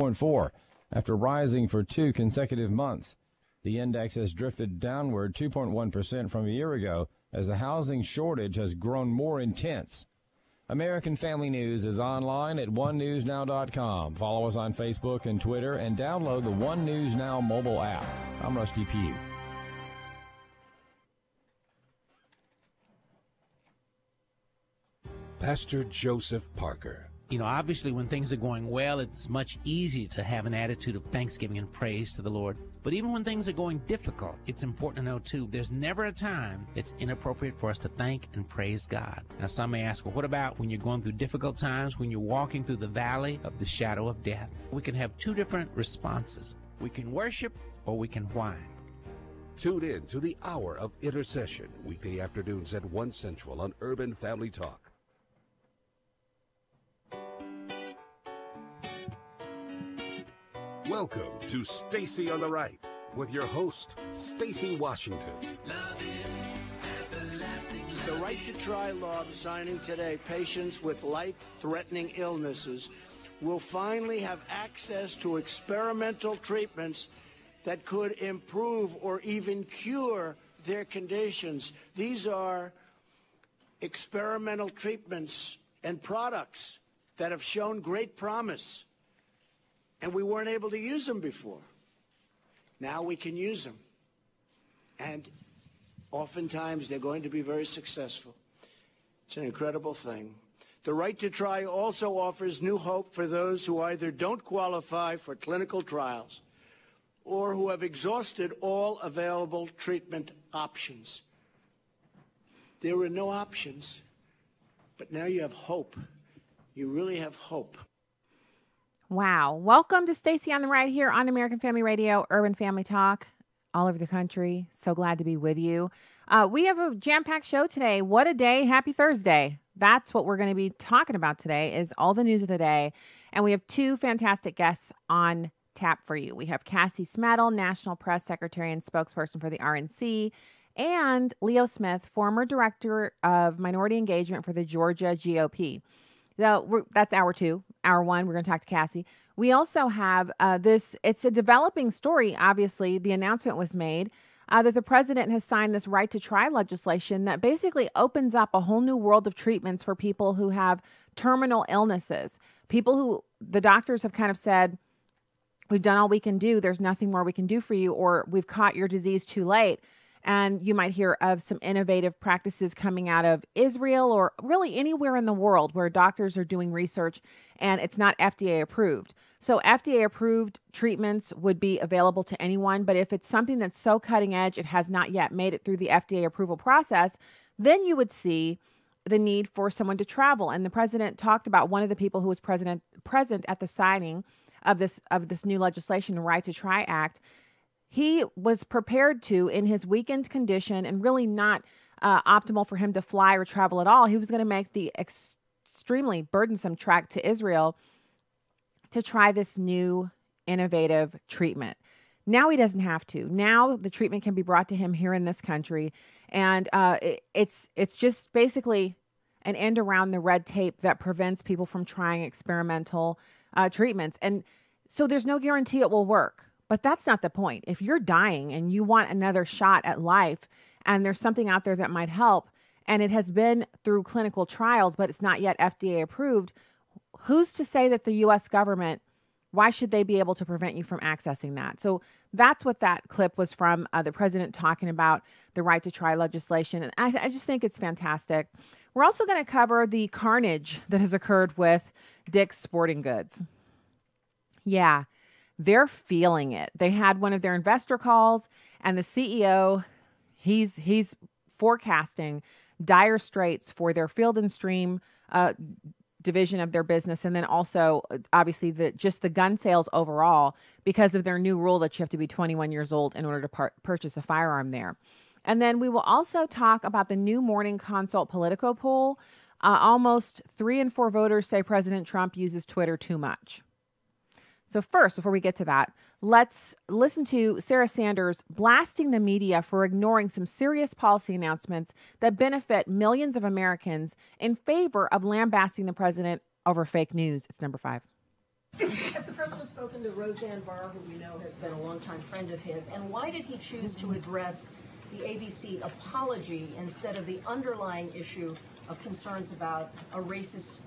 0.4 after rising for 2 consecutive months. The index has drifted downward 2.1% from a year ago as the housing shortage has grown more intense. American Family News is online at onenewsnow.com. Follow us on Facebook and Twitter and download the One News Now mobile app. I'm Rusty Pugh. Pastor Joseph Parker. You know, obviously when things are going well, it's much easier to have an attitude of thanksgiving and praise to the Lord. But even when things are going difficult, it's important to know, too, there's never a time it's inappropriate for us to thank and praise God. Now, some may ask, well, what about when you're going through difficult times, when you're walking through the valley of the shadow of death? We can have two different responses. We can worship or we can whine. Tune in to the Hour of Intercession, weekday afternoons at 1 Central on Urban Family Talk. Welcome to Stacy on the Right with your host, Stacy Washington. The right to try law signing today, patients with life-threatening illnesses will finally have access to experimental treatments that could improve or even cure their conditions. These are experimental treatments and products that have shown great promise. And we weren't able to use them before. Now we can use them. And oftentimes they're going to be very successful. It's an incredible thing. The right to try also offers new hope for those who either don't qualify for clinical trials or who have exhausted all available treatment options. There were no options, but now you have hope. You really have hope. Wow. Welcome to Stacy on the Right here on American Family Radio, Urban Family Talk, all over the country. So glad to be with you. We have a jam-packed show today. What a day. Happy Thursday. That's what we're going to be talking about today is all the news of the day. And we have two fantastic guests on tap for you. We have Cassie Smedile, National Press Secretary and spokesperson for the RNC, and Leo Smith, former Director of Minority Engagement for the Georgia GOP. So that's hour two. Hour one, we're going to talk to Cassie. We also have it's a developing story, obviously. The announcement was made that the president has signed this right to try legislation that basically opens up a whole new world of treatments for people who have terminal illnesses. People who the doctors have kind of said, we've done all we can do. There's nothing more we can do for you, or we've caught your disease too late. And you might hear of some innovative practices coming out of Israel or really anywhere in the world where doctors are doing research and it's not FDA approved. So FDA approved treatments would be available to anyone. But if it's something that's so cutting edge, it has not yet made it through the FDA approval process, then you would see the need for someone to travel. And the president talked about one of the people who was present at the signing of this new legislation, the Right to Try Act. He was prepared to, in his weakened condition and really not optimal for him to fly or travel at all, he was going to make the extremely burdensome trek to Israel to try this new innovative treatment. Now he doesn't have to. Now the treatment can be brought to him here in this country. And it's just basically an end around the red tape that prevents people from trying experimental treatments. And so there's no guarantee it will work. But that's not the point. If you're dying and you want another shot at life and there's something out there that might help and it has been through clinical trials, but it's not yet FDA approved, who's to say that the U.S. government, why should they be able to prevent you from accessing that? So that's what that clip was from, the president talking about the right to try legislation. And I just think it's fantastic. We're also going to cover the carnage that has occurred with Dick's Sporting Goods. Yeah. They're feeling it. They had one of their investor calls, and the CEO, he's forecasting dire straits for their Field and Stream division of their business, and then also obviously the gun sales overall because of their new rule that you have to be 21 years old in order to purchase a firearm there. And then we will also talk about the new Morning Consult Politico poll. Almost 3 in 4 voters say President Trump uses Twitter too much. So first, before we get to that, let's listen to Sarah Sanders blasting the media for ignoring some serious policy announcements that benefit millions of Americans in favor of lambasting the president over fake news. It's number 5. Has the president spoken to Roseanne Barr, who we know has been a longtime friend of his, and why did he choose to address the ABC apology instead of the underlying issue of concerns about a racist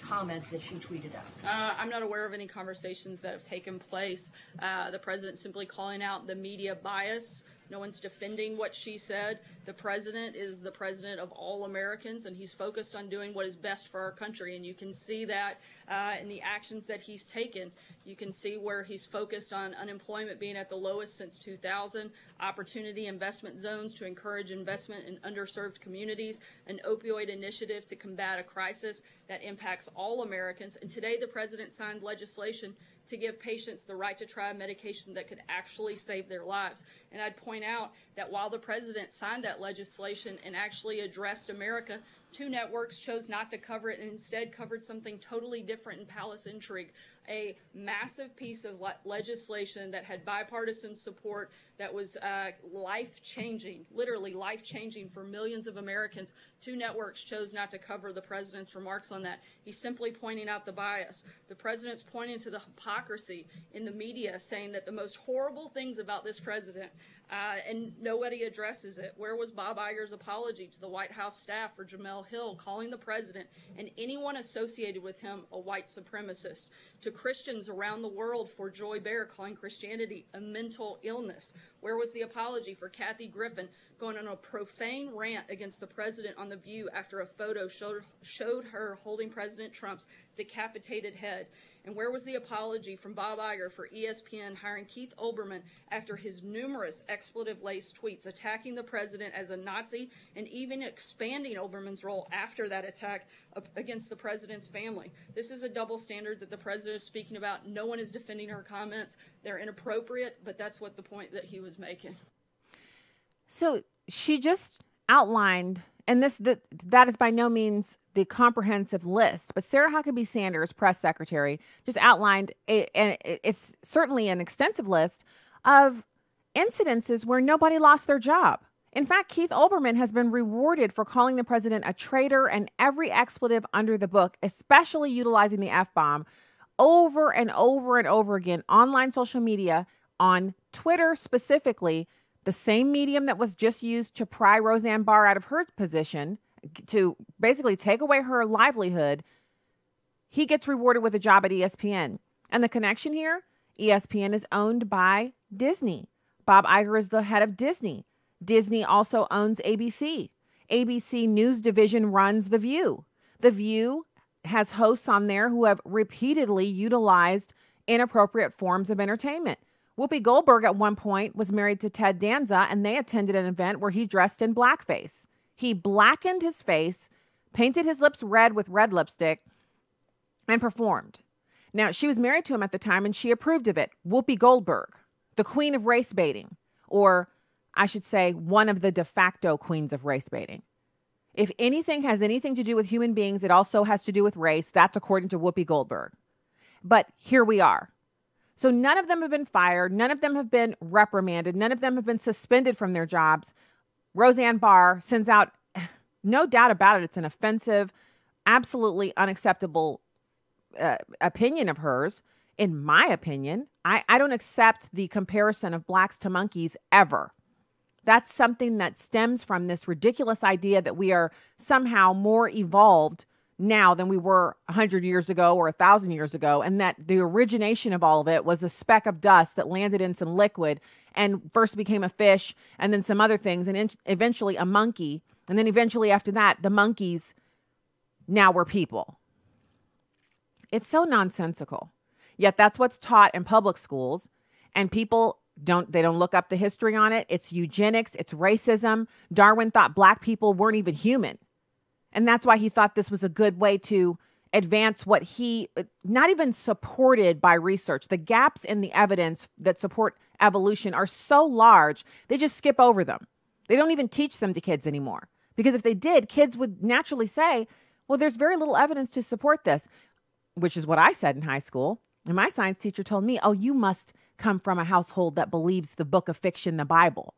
comment that she tweeted out? I'm not aware of any conversations that have taken place. The president simply calling out the media bias. No one's defending what she said. The president is the president of all Americans, and he's focused on doing what is best for our country. And you can see that in the actions that he's taken. You can see where he's focused on unemployment being at the lowest since 2000, opportunity investment zones to encourage investment in underserved communities, an opioid initiative to combat a crisis that impacts all Americans. And today the president signed legislation to give patients the right to try a medication that could actually save their lives. And I'd point out that while the president signed that legislation and actually addressed America, two networks chose not to cover it and instead covered something totally different in Palace Intrigue, a massive piece of legislation that had bipartisan support that was life-changing, literally life-changing for millions of Americans. Two networks chose not to cover the president's remarks on that. He's simply pointing out the bias. The president's pointing to the hypocrisy in the media, saying that the most horrible things about this president, and nobody addresses it. Where was Bob Iger's apology to the White House staff for Jamel Hill, calling the president and anyone associated with him a white supremacist? To Christians around the world for Joy Behar, calling Christianity a mental illness. Where was the apology for Kathy Griffin going on a profane rant against the president on The View after a photo showed her holding President Trump's decapitated head? And where was the apology from Bob Iger for ESPN hiring Keith Olbermann after his numerous expletive-laced tweets attacking the president as a Nazi and even expanding Olbermann's role after that attack against the president's family? This is a double standard that the president is speaking about. No one is defending her comments. They're inappropriate, but that's what the point that he was making. So she just outlined, and that is by no means the comprehensive list, but Sarah Huckabee Sanders, press secretary, just outlined, and it's certainly an extensive list of incidences where nobody lost their job. In fact, Keith Olbermann has been rewarded for calling the president a traitor and every expletive under the book, especially utilizing the F-bomb, over and over and over again, online social media, on Twitter specifically, the same medium that was just used to pry Roseanne Barr out of her position, to basically take away her livelihood. He gets rewarded with a job at ESPN. And the connection here, ESPN is owned by Disney. Bob Iger is the head of Disney. Disney also owns ABC. ABC News Division runs The View. The View has hosts on there who have repeatedly utilized inappropriate forms of entertainment. Whoopi Goldberg at one point was married to Ted Danza, and they attended an event where he dressed in blackface. He blackened his face, painted his lips red with red lipstick, and performed. Now, she was married to him at the time, and she approved of it. Whoopi Goldberg, the queen of race baiting, or I should say one of the de facto queens of race baiting. If anything has anything to do with human beings, it also has to do with race. That's according to Whoopi Goldberg. But here we are. So none of them have been fired. None of them have been reprimanded. None of them have been suspended from their jobs. Roseanne Barr sends out, no doubt about it, it's an offensive, absolutely unacceptable opinion of hers. In my opinion, I don't accept the comparison of blacks to monkeys ever. That's something that stems from this ridiculous idea that we are somehow more evolved now than we were 100 years ago or 1,000 years ago, and that the origination of all of it was a speck of dust that landed in some liquid and first became a fish and then some other things and eventually a monkey. And then eventually after that, the monkeys now were people. It's so nonsensical. Yet that's what's taught in public schools, and people don't look up the history on it. It's eugenics. It's racism. Darwin thought black people weren't even human. And that's why he thought this was a good way to advance what he, not even supported by research. The gaps in the evidence that support evolution are so large, they just skip over them. They don't even teach them to kids anymore. Because if they did, kids would naturally say, well, there's very little evidence to support this, which is what I said in high school. And my science teacher told me, oh, you must come from a household that believes the book of fiction, the Bible.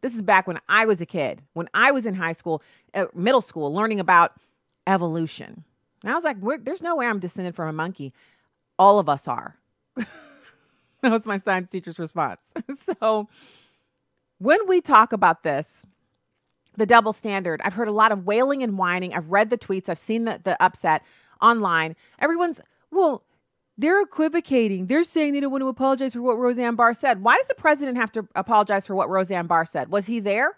This is back when I was a kid, when I was in high school, middle school, learning about evolution. And I was like, there's no way I'm descended from a monkey. All of us are. That was my science teacher's response. So when we talk about this, the double standard, I've heard a lot of wailing and whining. I've read the tweets. I've seen the upset online. Everyone's, well, they're equivocating. They're saying they don't want to apologize for what Roseanne Barr said. Why does the president have to apologize for what Roseanne Barr said? Was he there?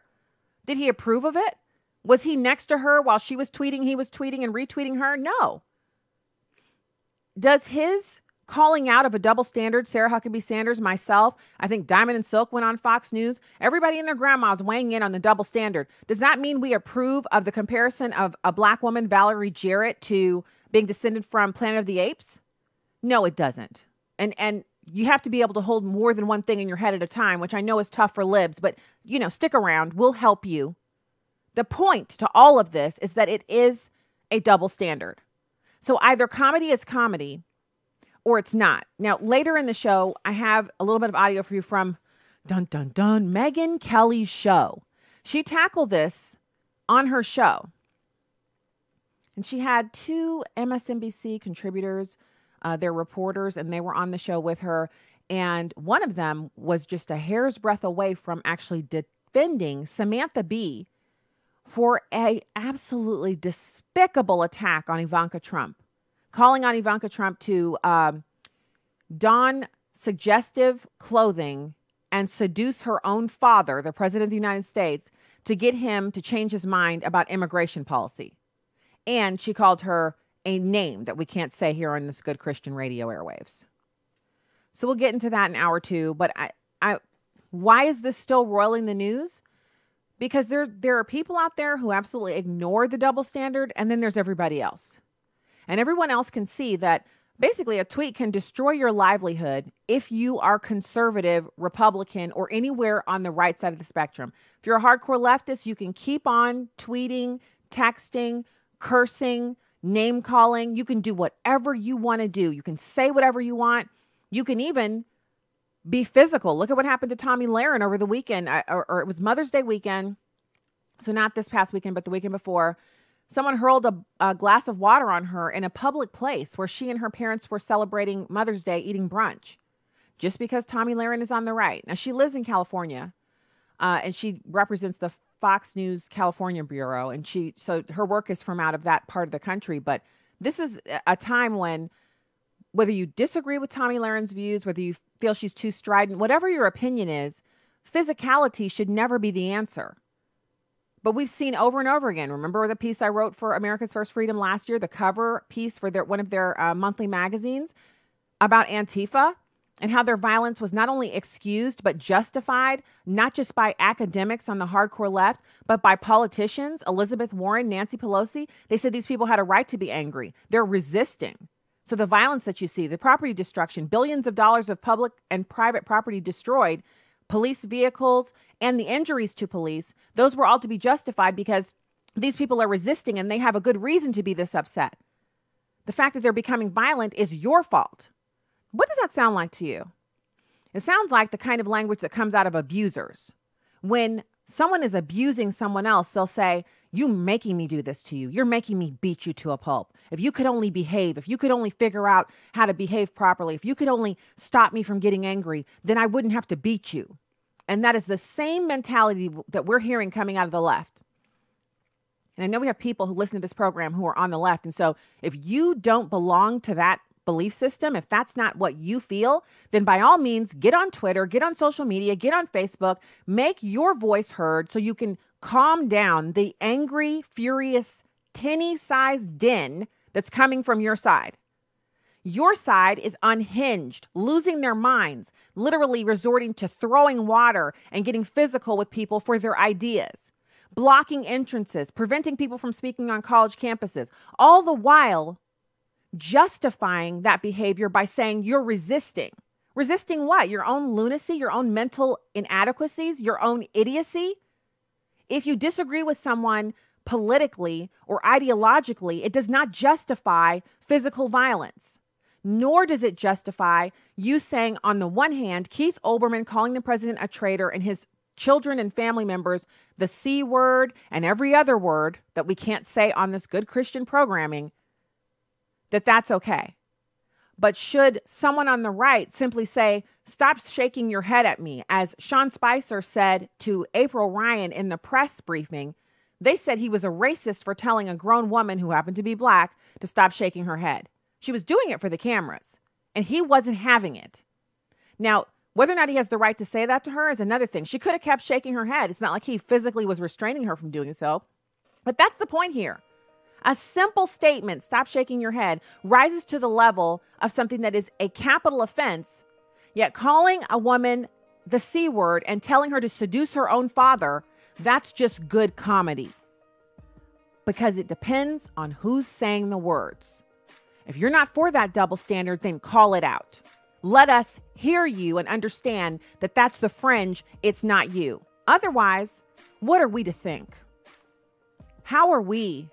Did he approve of it? Was he next to her while she was tweeting? He was tweeting and retweeting her? No. Does his calling out of a double standard, Sarah Huckabee Sanders, myself, I think Diamond and Silk went on Fox News, everybody and their grandmas weighing in on the double standard. Does that mean we approve of the comparison of a black woman, Valerie Jarrett, to being descended from Planet of the Apes? No, it doesn't. And you have to be able to hold more than one thing in your head at a time, which I know is tough for libs, but, you know, stick around. We'll help you. The point to all of this is that it is a double standard. So either comedy is comedy or it's not. Now, later in the show, I have a little bit of audio for you from dun, dun, dun, Megyn Kelly's show. She tackled this on her show. And she had two MSNBC contributors, they're reporters, and they were on the show with her. And one of them was just a hair's breadth away from actually defending Samantha Bee for a absolutely despicable attack on Ivanka Trump, calling on Ivanka Trump to don suggestive clothing and seduce her own father, the president of the United States, to get him to change his mind about immigration policy. And she called her a name that we can't say here on this good Christian radio airwaves. So we'll get into that in hour two. But why is this still roiling the news? Because there are people out there who absolutely ignore the double standard, and then there's everybody else. And everyone else can see that basically a tweet can destroy your livelihood if you are conservative, Republican, or anywhere on the right side of the spectrum. If you're a hardcore leftist, you can keep on tweeting, texting, cursing, name calling. You can do whatever you want to do. You can say whatever you want. You can even be physical. Look at what happened to Tommy Lahren over the weekend, or it was Mother's Day weekend. So not this past weekend, but the weekend before. Someone hurled a glass of water on her in a public place where she and her parents were celebrating Mother's Day, eating brunch, just because Tommy Lahren is on the right. Now, she lives in California, and she represents the Fox News California Bureau, and so her work is from out of that part of the country. But this is a time when, whether you disagree with Tommy Lahren's views, whether you feel she's too strident, whatever your opinion is, physicality should never be the answer. But we've seen over and over again. Remember the piece I wrote for America's First Freedom last year, the cover piece for one of their monthly magazines about Antifa and how their violence was not only excused, but justified, not just by academics on the hardcore left, but by politicians, Elizabeth Warren, Nancy Pelosi. They said these people had a right to be angry. They're resisting. So the violence that you see, the property destruction, billions of dollars of public and private property destroyed, police vehicles, and the injuries to police, those were all to be justified because these people are resisting and they have a good reason to be this upset. The fact that they're becoming violent is your fault. What does that sound like to you? It sounds like the kind of language that comes out of abusers. When someone is abusing someone else, they'll say, "You're making me do this to you. You're making me beat you to a pulp. If you could only behave, if you could only figure out how to behave properly, if you could only stop me from getting angry, then I wouldn't have to beat you." And that is the same mentality that we're hearing coming out of the left. And I know we have people who listen to this program who are on the left. And so if you don't belong to that belief system, if that's not what you feel, then by all means, get on Twitter, get on social media, get on Facebook, make your voice heard so you can calm down the angry, furious, tinny-sized din that's coming from your side. Your side is unhinged, losing their minds, literally resorting to throwing water and getting physical with people for their ideas, blocking entrances, preventing people from speaking on college campuses, all the while justifying that behavior by saying you're resisting. Resisting what? Your own lunacy, your own mental inadequacies, your own idiocy? If you disagree with someone politically or ideologically, it does not justify physical violence. Nor does it justify you saying, on the one hand, Keith Olbermann calling the president a traitor and his children and family members the C word and every other word that we can't say on this good Christian programming, that's okay. But should someone on the right simply say, stop shaking your head at me, as Sean Spicer said to April Ryan in the press briefing? They said he was a racist for telling a grown woman who happened to be black to stop shaking her head. She was doing it for the cameras, and he wasn't having it. Now, whether or not he has the right to say that to her is another thing. She could have kept shaking her head. It's not like he physically was restraining her from doing so. But that's the point here. A simple statement, stop shaking your head, rises to the level of something that is a capital offense, yet calling a woman the C word and telling her to seduce her own father, that's just good comedy. Because it depends on who's saying the words. If you're not for that double standard, then call it out. Let us hear you and understand that that's the fringe, it's not you. Otherwise, what are we to think? How are we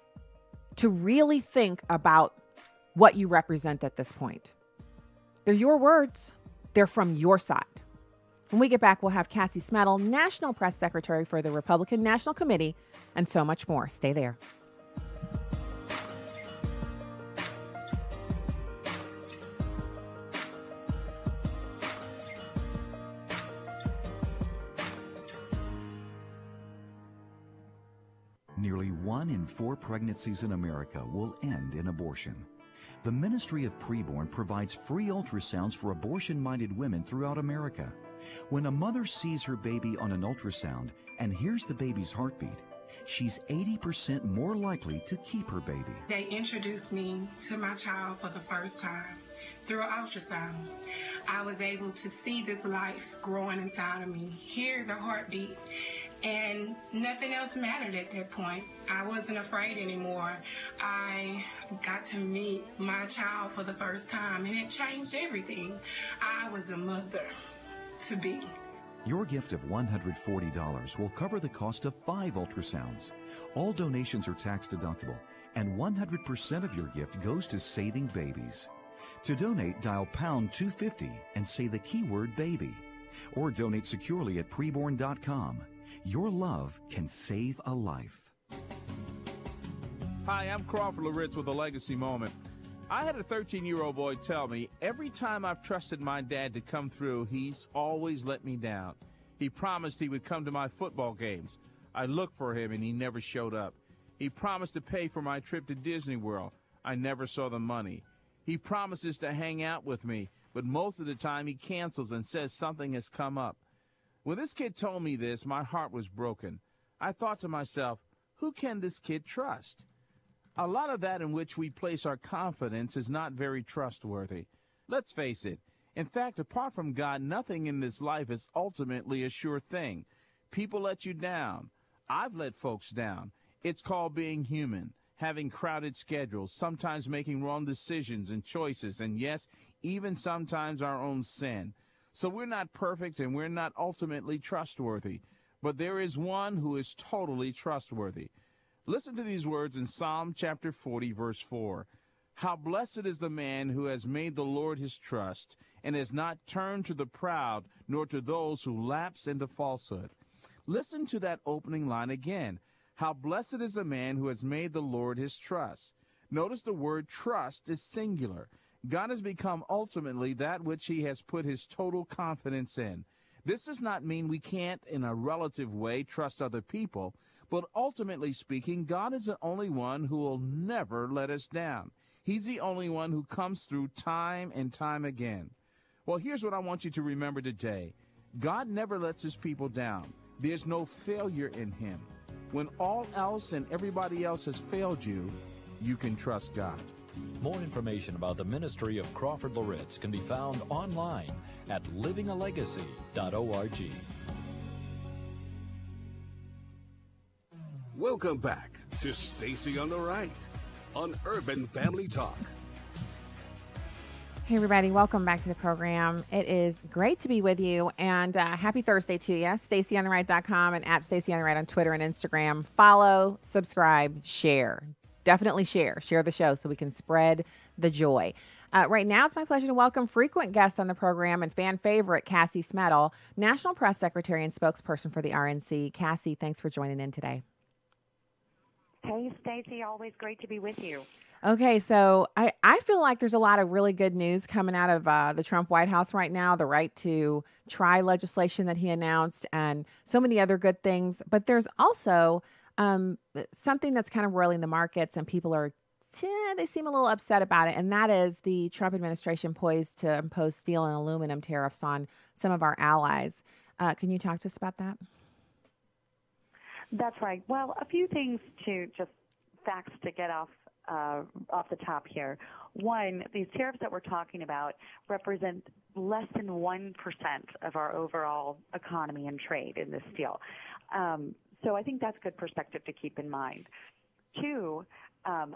to really think about what you represent at this point? They're your words. They're from your side. When we get back, we'll have Cassie Smedile, National Press Secretary for the Republican National Committee, and so much more. Stay there. Nearly 1 in 4 pregnancies in America will end in abortion. The Ministry of Preborn provides free ultrasounds for abortion-minded women throughout America. When a mother sees her baby on an ultrasound and hears the baby's heartbeat, she's 80% more likely to keep her baby. They introduced me to my child for the first time through an ultrasound. I was able to see this life growing inside of me, hear the heartbeat, and nothing else mattered at that point. I wasn't afraid anymore. I got to meet my child for the first time, and it changed everything. I was a mother to be. Your gift of $140 will cover the cost of 5 ultrasounds. All donations are tax deductible, and 100% of your gift goes to saving babies. To donate, dial pound 250 and say the keyword baby, or donate securely at preborn.com. Your love can save a life. Hi, I'm Crawford Loritz with a legacy moment. I had a 13-year-old boy tell me, every time I've trusted my dad to come through, he's always let me down. He promised he would come to my football games. I looked for him and he never showed up. He promised to pay for my trip to Disney World. I never saw the money. He promises to hang out with me, but most of the time he cancels and says something has come up. When this kid told me this, my heart was broken. I thought to myself, who can this kid trust? A lot of that in which we place our confidence is not very trustworthy. Let's face it. In fact, apart from God, nothing in this life is ultimately a sure thing. People let you down. I've let folks down. It's called being human, having crowded schedules, sometimes making wrong decisions and choices, and yes, even sometimes our own sin. So we're not perfect and we're not ultimately trustworthy, but there is one who is totally trustworthy. Listen to these words in Psalm chapter 40, verse 4. How blessed is the man who has made the Lord his trust and has not turned to the proud nor to those who lapse into falsehood. Listen to that opening line again. How blessed is the man who has made the Lord his trust. Notice the word trust is singular. God has become ultimately that which he has put his total confidence in. This does not mean we can't, in a relative way, trust other people, but ultimately speaking, God is the only one who will never let us down. He's the only one who comes through time and time again. Well, here's what I want you to remember today. God never lets his people down. There's no failure in him. When all else and everybody else has failed you, you can trust God. More information about the ministry of Crawford Loritz can be found online at livingalegacy.org. Welcome back to Stacy on the Right on Urban Family Talk. Hey, everybody. Welcome back to the program. It is great to be with you, and happy Thursday to you. StacyOnTheRight.com and at Stacy on the Right on Twitter and Instagram. Follow, subscribe, share. Definitely share. Share the show so we can spread the joy. Right now, it's my pleasure to welcome frequent guest on the program and fan favorite, Cassie Smedile, National Press Secretary and spokesperson for the RNC. Cassie, thanks for joining in today. Hey, Stacy, always great to be with you. Okay, so I feel like there's a lot of really good news coming out of the Trump White House right now, the right to try legislation that he announced and so many other good things. But there's also something that's kind of roiling the markets and people are, they seem a little upset about it. And that is the Trump administration poised to impose steel and aluminum tariffs on some of our allies. Can you talk to us about that? That's right. Well, a few things to just facts to get off the top here. One, these tariffs that we're talking about represent less than 1% of our overall economy and trade in this deal. So I think that's good perspective to keep in mind. Two,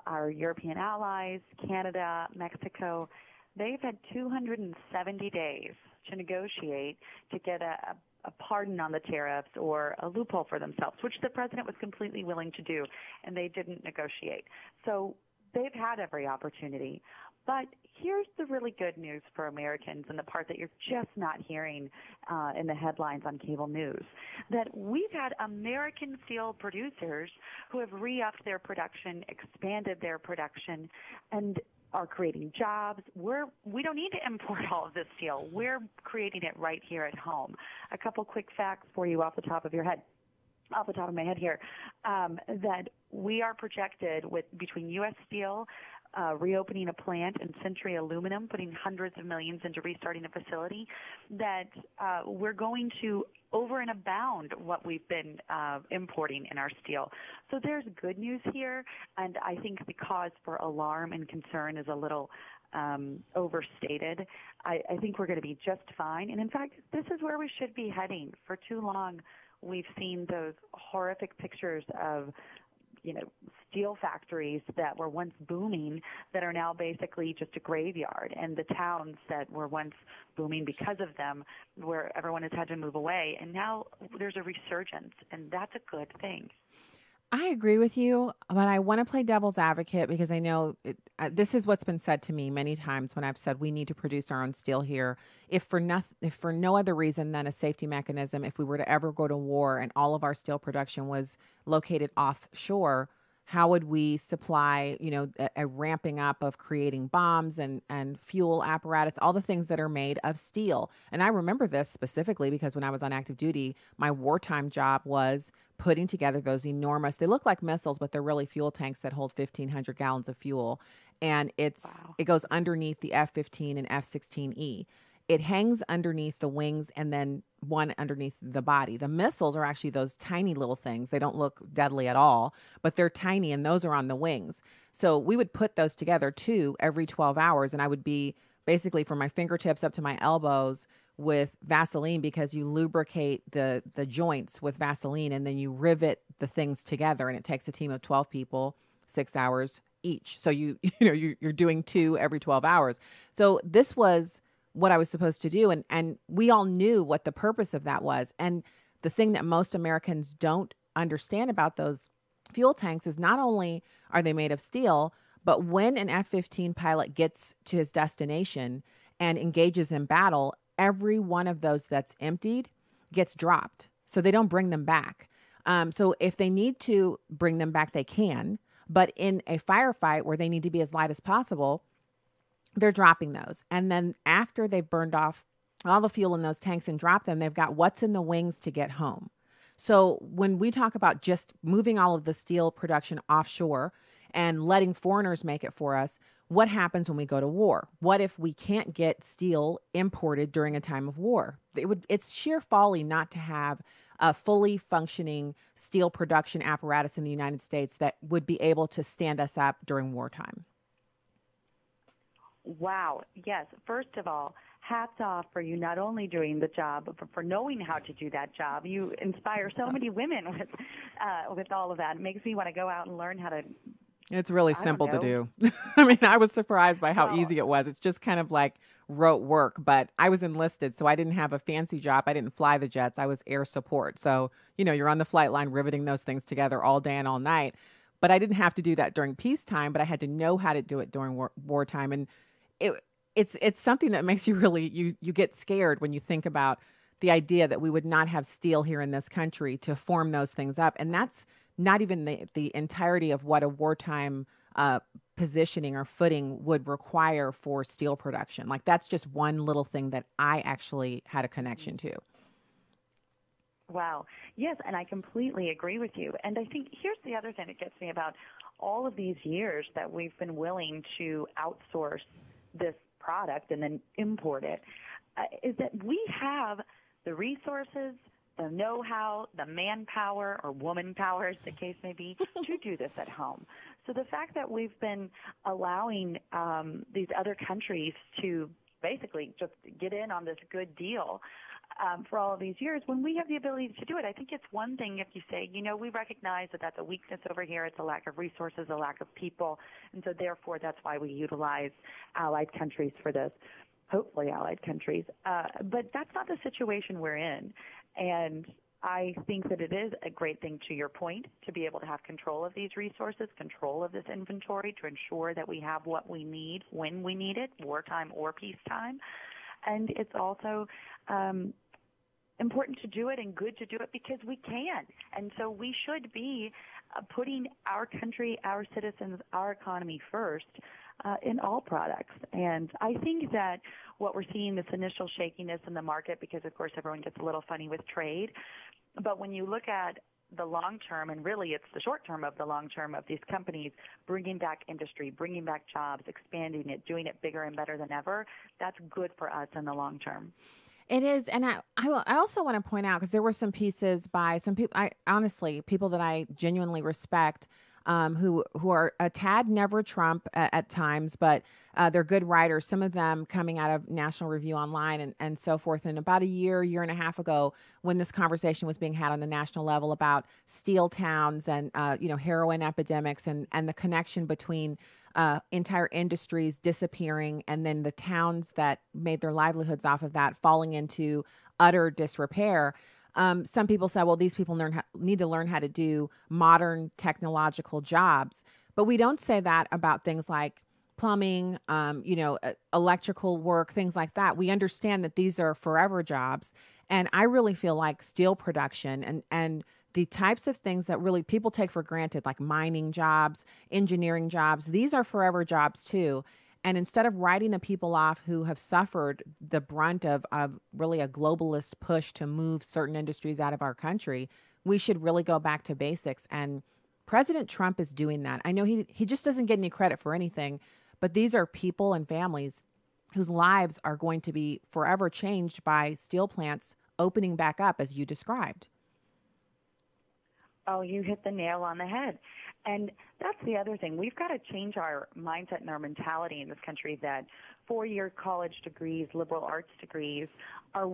our European allies, Canada, Mexico, they've had 270 days to negotiate to get a pardon on the tariffs or a loophole for themselves, which the president was completely willing to do, and they didn't negotiate. So they've had every opportunity. But here's the really good news for Americans, and the part that you're just not hearing in the headlines on cable news, that we've had American steel producers who have re-upped their production, expanded their production, and are creating jobs. We don't need to import all of this steel. We're creating it right here at home. A couple quick facts for you off the top of my head here, that we are projected with between U.S. Steel reopening a plant and Century Aluminum, putting hundreds of millions into restarting a facility, that we're going to over and abound what we've been importing in our steel. So there's good news here, and I think the cause for alarm and concern is a little overstated. I think we're going to be just fine. And in fact, this is where we should be heading. For too long, we've seen those horrific pictures of steel factories that were once booming that are now basically just a graveyard, and the towns that were once booming because of them, where everyone has had to move away. And now there's a resurgence, and that's a good thing. I agree with you, but I want to play devil's advocate because I know this is what's been said to me many times when I've said we need to produce our own steel here, if for no other reason than a safety mechanism. If we were to ever go to war and all of our steel production was located offshore, how would we supply, a ramping up of creating bombs and fuel apparatus, all the things that are made of steel? And I remember this specifically because when I was on active duty, my wartime job was putting together those enormous, they look like missiles, but they're really fuel tanks that hold 1,500 gallons of fuel. And it goes underneath the F-15 and F-16E. It hangs underneath the wings and then one underneath the body. The missiles are actually those tiny little things. They don't look deadly at all, but they're tiny, and those are on the wings. So we would put those together, too, every 12 hours, and I would be basically from my fingertips up to my elbows with Vaseline, because you lubricate the joints with Vaseline, and then you rivet the things together, and it takes a team of 12 people, 6 hours each. So you're doing 2 every 12 hours. So this was what I was supposed to do. And we all knew what the purpose of that was. And the thing that most Americans don't understand about those fuel tanks is not only are they made of steel, but when an F-15 pilot gets to his destination and engages in battle, every one of those that's emptied gets dropped. So they don't bring them back. So if they need to bring them back, they can. But in a firefight where they need to be as light as possible, they're dropping those. And then after they've burned off all the fuel in those tanks and dropped them, they've got what's in the wings to get home. So when we talk about just moving all of the steel production offshore and letting foreigners make it for us, what happens when we go to war? What if we can't get steel imported during a time of war? It's sheer folly not to have a fully functioning steel production apparatus in the United States that would be able to stand us up during wartime. Wow. Yes. First of all, hats off for you not only doing the job, but for knowing how to do that job. You inspire so many women with all of that. It makes me want to go out and learn how to. It's really simple to do. I mean, I was surprised by how easy it was. It's just kind of like rote work, but I was enlisted, so I didn't have a fancy job. I didn't fly the jets. I was air support. So, you're on the flight line riveting those things together all day and all night. But I didn't have to do that during peacetime, but I had to know how to do it during wartime. And it's something that makes you really, you get scared when you think about the idea that we would not have steel here in this country to form those things up. And that's not even the entirety of what a wartime positioning or footing would require for steel production. Like that's just one little thing that I actually had a connection to. Wow. Yes, and I completely agree with you. And I think here's the other thing that gets me about all of these years that we've been willing to outsource this product and then import it, is that we have the resources, the know-how, the manpower or woman power, as the case may be, to do this at home. So the fact that we've been allowing these other countries to basically just get in on this good deal for all of these years, when we have the ability to do it, I think it's one thing if you say, you know, we recognize that that's a weakness over here. It's a lack of resources, a lack of people, and so therefore that's why we utilize allied countries for this, hopefully allied countries. But that's not the situation we're in. And I think that it is a great thing, to your point, to be able to have control of these resources, control of this inventory, to ensure that we have what we need when we need it, wartime or peacetime. And it's also important to do it and good to do it because we can. And so we should be putting our country, our citizens, our economy first in all products. And I think that what we're seeing, this initial shakiness in the market, because of course everyone gets a little funny with trade, but when you look at the long term, and really it's the short term of the long term of these companies bringing back industry, bringing back jobs, expanding it, doing it bigger and better than ever, that's good for us in the long term. It is. And I also want to point out, because there were some pieces by some people, honestly, people that I genuinely respect, who are a tad never Trump at times, but they're good writers, some of them coming out of National Review Online and so forth. And about a year and a half ago, when this conversation was being had on the national level about steel towns and, heroin epidemics and the connection between entire industries disappearing and then the towns that made their livelihoods off of that falling into utter disrepair. Some people say, well, these people need to learn how to do modern technological jobs. But we don't say that about things like plumbing, electrical work, things like that. We understand that these are forever jobs. And I really feel like steel production and the types of things that really people take for granted, like mining jobs, engineering jobs, these are forever jobs too. And instead of writing the people off who have suffered the brunt of really a globalist push to move certain industries out of our country, we should really go back to basics. And President Trump is doing that. I know he just doesn't get any credit for anything, but these are people and families whose lives are going to be forever changed by steel plants opening back up, as you described. Oh, you hit the nail on the head. And that's the other thing. We've got to change our mindset and our mentality in this country that four-year college degrees, liberal arts degrees are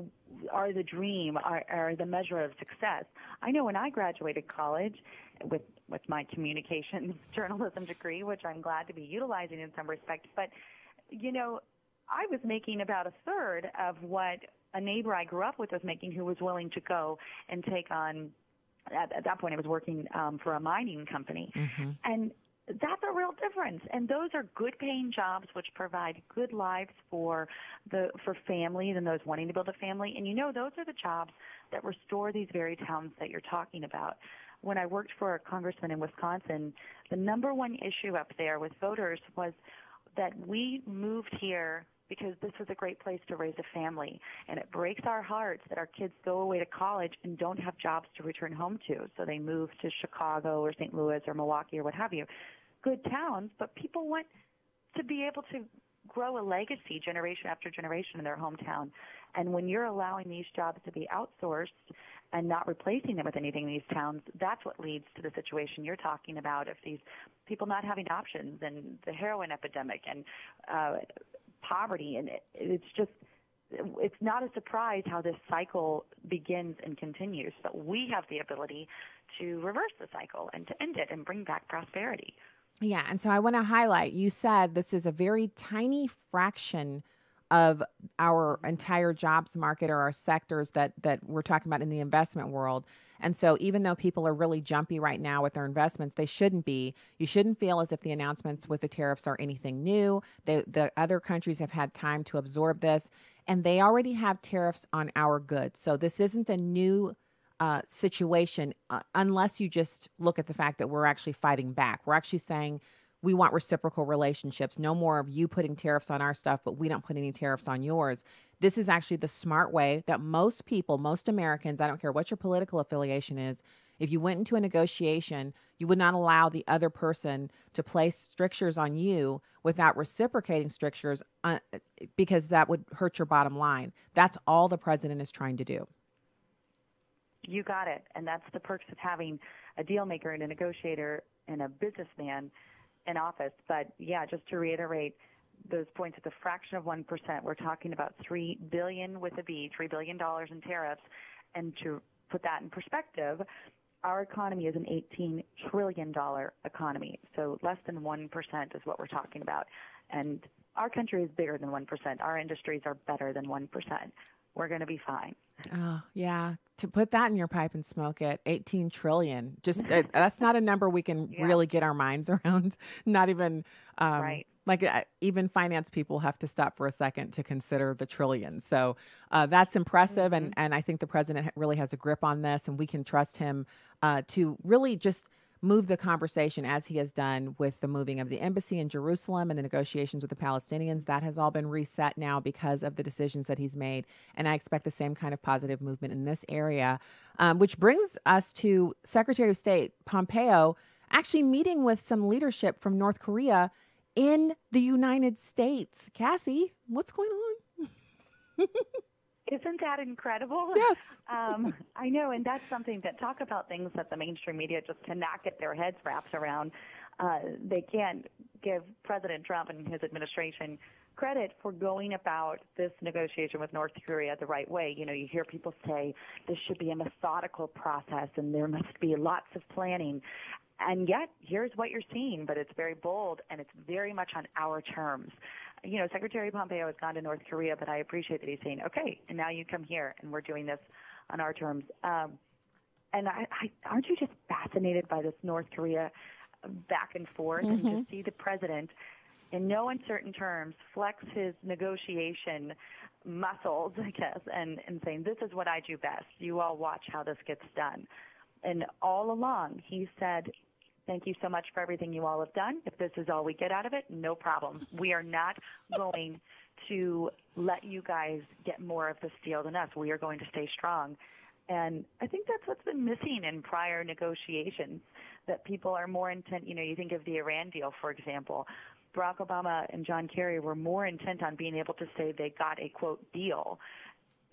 the dream, are the measure of success. I know when I graduated college with my communications journalism degree, which I'm glad to be utilizing in some respect, but, I was making about a third of what a neighbor I grew up with was making who was willing to go and take on. At that point, I was working for a mining company. Mm-hmm. And that's a real difference. And those are good-paying jobs which provide good lives for families and those wanting to build a family. And, those are the jobs that restore these very towns that you're talking about. When I worked for a congressman in Wisconsin, the number one issue up there with voters was that we moved here because this was a great place to raise a family. And it breaks our hearts that our kids go away to college and don't have jobs to return home to. So they move to Chicago or St. Louis or Milwaukee or what have you. Good towns, but people want to be able to grow a legacy generation after generation in their hometown. And when you're allowing these jobs to be outsourced and not replacing them with anything in these towns, that's what leads to the situation you're talking about of these people not having options and the heroin epidemic and poverty. And it's not a surprise how this cycle begins and continues, but we have the ability to reverse the cycle and to end it and bring back prosperity. Yeah. And so I want to highlight, you said this is a very tiny fraction of our entire jobs market or our sectors that we're talking about in the investment world. And so even though people are really jumpy right now with their investments, they shouldn't be. You shouldn't feel as if the announcements with the tariffs are anything new. The other countries have had time to absorb this, and they already have tariffs on our goods. So this isn't a new situation unless you just look at the fact that we're actually fighting back. We're actually saying we want reciprocal relationships. No more of you putting tariffs on our stuff, but we don't put any tariffs on yours. This is actually the smart way that most people, most Americans, I don't care what your political affiliation is, if you went into a negotiation, you would not allow the other person to place strictures on you without reciprocating strictures because that would hurt your bottom line. That's all the president is trying to do. You got it. And that's the perks of having a deal maker and a negotiator and a businessman in office. But yeah, just to reiterate those points, at the fraction of 1%, we're talking about $3 billion with a B, $3 billion in tariffs. And to put that in perspective, our economy is an $18 trillion economy. So less than 1% is what we're talking about. And our country is bigger than 1%. Our industries are better than 1%. We're going to be fine. Oh, yeah. To put that in your pipe and smoke it, 18 trillion. Just that's not a number we can really get our minds around. Not even right. Like even finance people have to stop for a second to consider the trillions. So that's impressive. And I think the president really has a grip on this, and we can trust him to really just move the conversation as he has done with the moving of the embassy in Jerusalem and the negotiations with the Palestinians. That has all been reset now because of the decisions that he's made. And I expect the same kind of positive movement in this area, which brings us to Secretary of State Pompeo actually meeting with some leadership from North Korea in the United States. Cassie, what's going on? Isn't that incredible? Yes. I know, and that's something that talk about things that the mainstream media just cannot get their heads wrapped around. They can't give President Trump and his administration credit for going about this negotiation with North Korea the right way. You know, you hear people say this should be a methodical process and there must be lots of planning. And yet, here's what you're seeing, but it's very bold and it's very much on our terms. You know, Secretary Pompeo has gone to North Korea, but I appreciate that he's saying, okay, and now you come here and we're doing this on our terms. And aren't you just fascinated by this North Korea back and forth and to see the president in no uncertain terms flex his negotiation muscles, I guess, and saying, this is what I do best. You all watch how this gets done. And all along, he said, thank you so much for everything you all have done. If this is all we get out of it, no problem. We are not going to let you guys get more of this deal than us. We are going to stay strong. And I think that's what's been missing in prior negotiations, that people are more intent. You know, you think of the Iran deal, for example. Barack Obama and John Kerry were more intent on being able to say they got a, quote, deal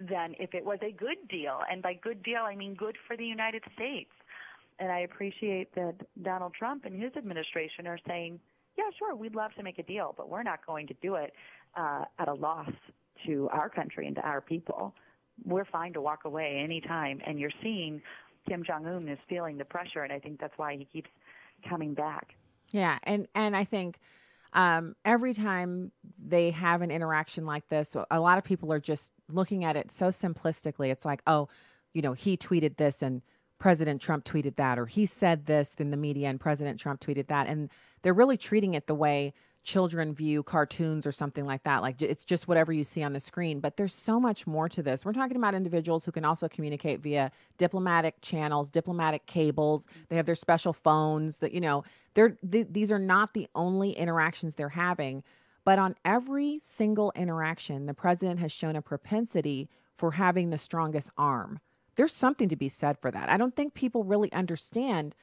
than if it was a good deal. And by good deal, I mean good for the United States. And I appreciate that Donald Trump and his administration are saying, yeah, sure, we'd love to make a deal, but we're not going to do it at a loss to our country and to our people. We're fine to walk away anytime. And you're seeing Kim Jong-un is feeling the pressure, and I think that's why he keeps coming back. Yeah, and I think every time they have an interaction like this, a lot of people are just looking at it so simplistically. It's like, oh, you know, he tweeted this and President Trump tweeted that, or he said this in the media and President Trump tweeted that. And they're really treating it the way children view cartoons or something like that. Like it's just whatever you see on the screen. But there's so much more to this. We're talking about individuals who can also communicate via diplomatic channels, diplomatic cables. They have their special phones that, you know, these are not the only interactions they're having. But on every single interaction, the president has shown a propensity for having the strongest arm. There's something to be said for that. I don't think people really understand.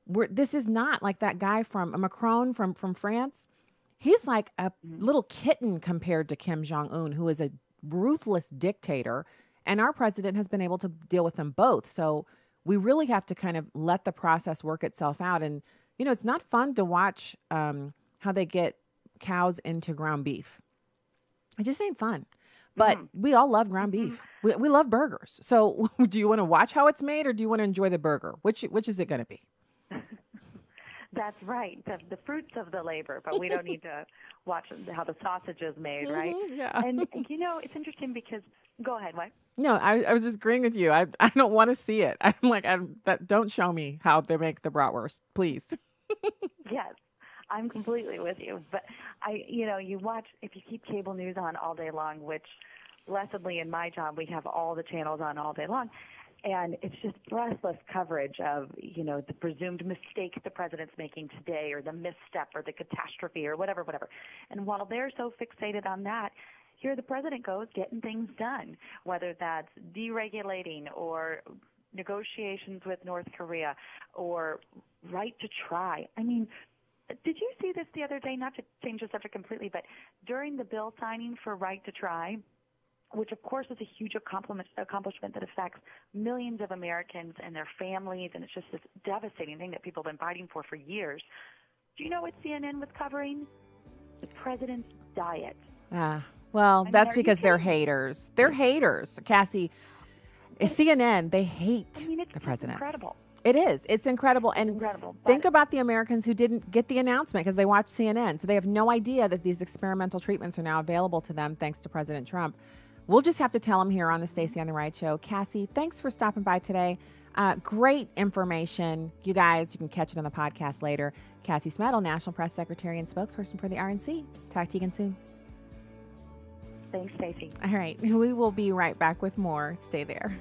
This is not like that guy from Macron from France. He's like a little kitten compared to Kim Jong-un, who is a ruthless dictator. And our president has been able to deal with them both. So we really have to kind of let the process work itself out. And, you know, it's not fun to watch how they get cows into ground beef. It just ain't fun. But we all love ground beef. We love burgers. So do you want to watch how it's made or do you want to enjoy the burger? Which is it going to be? That's right. The fruits of the labor, but we don't need to watch how the sausage is made, right? Yeah. And, you know, it's interesting because, go ahead, what? No, I was just agreeing with you. I don't want to see it. I'm like, don't show me how they make the bratwurst, please. Yes. I'm completely with you. But, you watch, if you keep cable news on all day long, which blessedly in my job, we have all the channels on all day long. And it's just breathless coverage of, the presumed mistake the president's making today, or the misstep, or the catastrophe, or whatever. And while they're so fixated on that, here the president goes getting things done, whether that's deregulating or negotiations with North Korea or right to try. I mean, did you see this the other day? Not to change the subject completely, but during the bill signing for right to try, which of course is a huge accomplishment that affects millions of Americans and their families, and it's just this devastating thing that people have been fighting for years. Do you know what CNN was covering? The president's diet. Well, that's because they're haters. They're haters. Cassie, CNN, they hate the president. It's incredible. It is. It's incredible. And think about the Americans who didn't get the announcement because they watched CNN. So they have no idea that these experimental treatments are now available to them thanks to President Trump. We'll just have to tell them here on the Stacey on the Right show. Cassie, thanks for stopping by today. Great information. You guys, you can catch it on the podcast later. Cassie Smedile, National Press Secretary and spokesperson for the RNC. Talk to you again soon. Thanks, Stacey. All right. We will be right back with more. Stay there.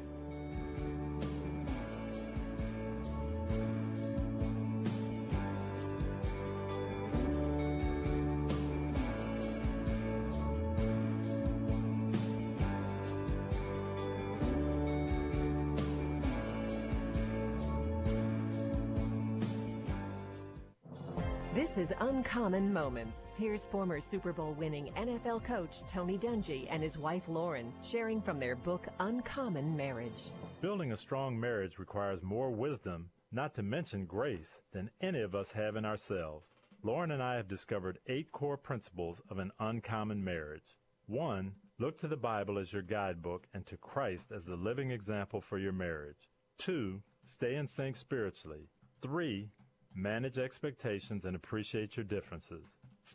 This is Uncommon Moments. Here's former Super Bowl winning NFL coach Tony Dungy and his wife Lauren sharing from their book Uncommon Marriage. Building a strong marriage requires more wisdom, not to mention grace, than any of us have in ourselves. Lauren and I have discovered 8 core principles of an uncommon marriage. 1. Look to the Bible as your guidebook and to Christ as the living example for your marriage. 2. Stay in sync spiritually. 3. Manage expectations and appreciate your differences.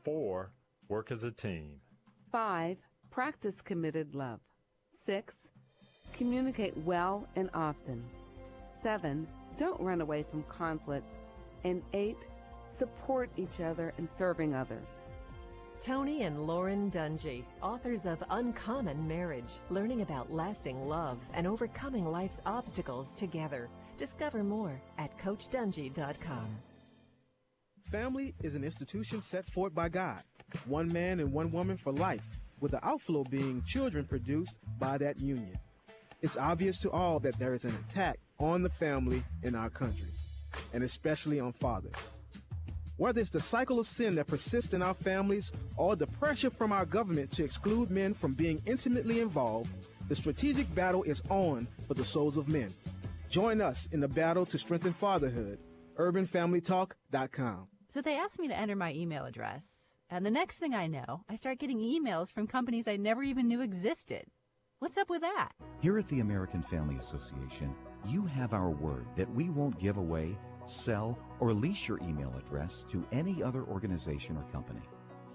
4. Work as a team. 5. Practice committed love. 6. Communicate well and often. 7. Don't run away from conflict. And 8. Support each other in serving others. Tony and Lauren Dungy, authors of Uncommon Marriage, learning about lasting love and overcoming life's obstacles together. Discover more at CoachDungy.com. Family is an institution set forth by God, one man and one woman for life, with the outflow being children produced by that union. It's obvious to all that there is an attack on the family in our country, and especially on fathers. Whether it's the cycle of sin that persists in our families or the pressure from our government to exclude men from being intimately involved, the strategic battle is on for the souls of men. Join us in the battle to strengthen fatherhood. UrbanFamilyTalk.com. So they asked me to enter my email address, and the next thing I know, I start getting emails from companies I never even knew existed. What's up with that? Here at the American Family Association, you have our word that we won't give away, sell, or lease your email address to any other organization or company.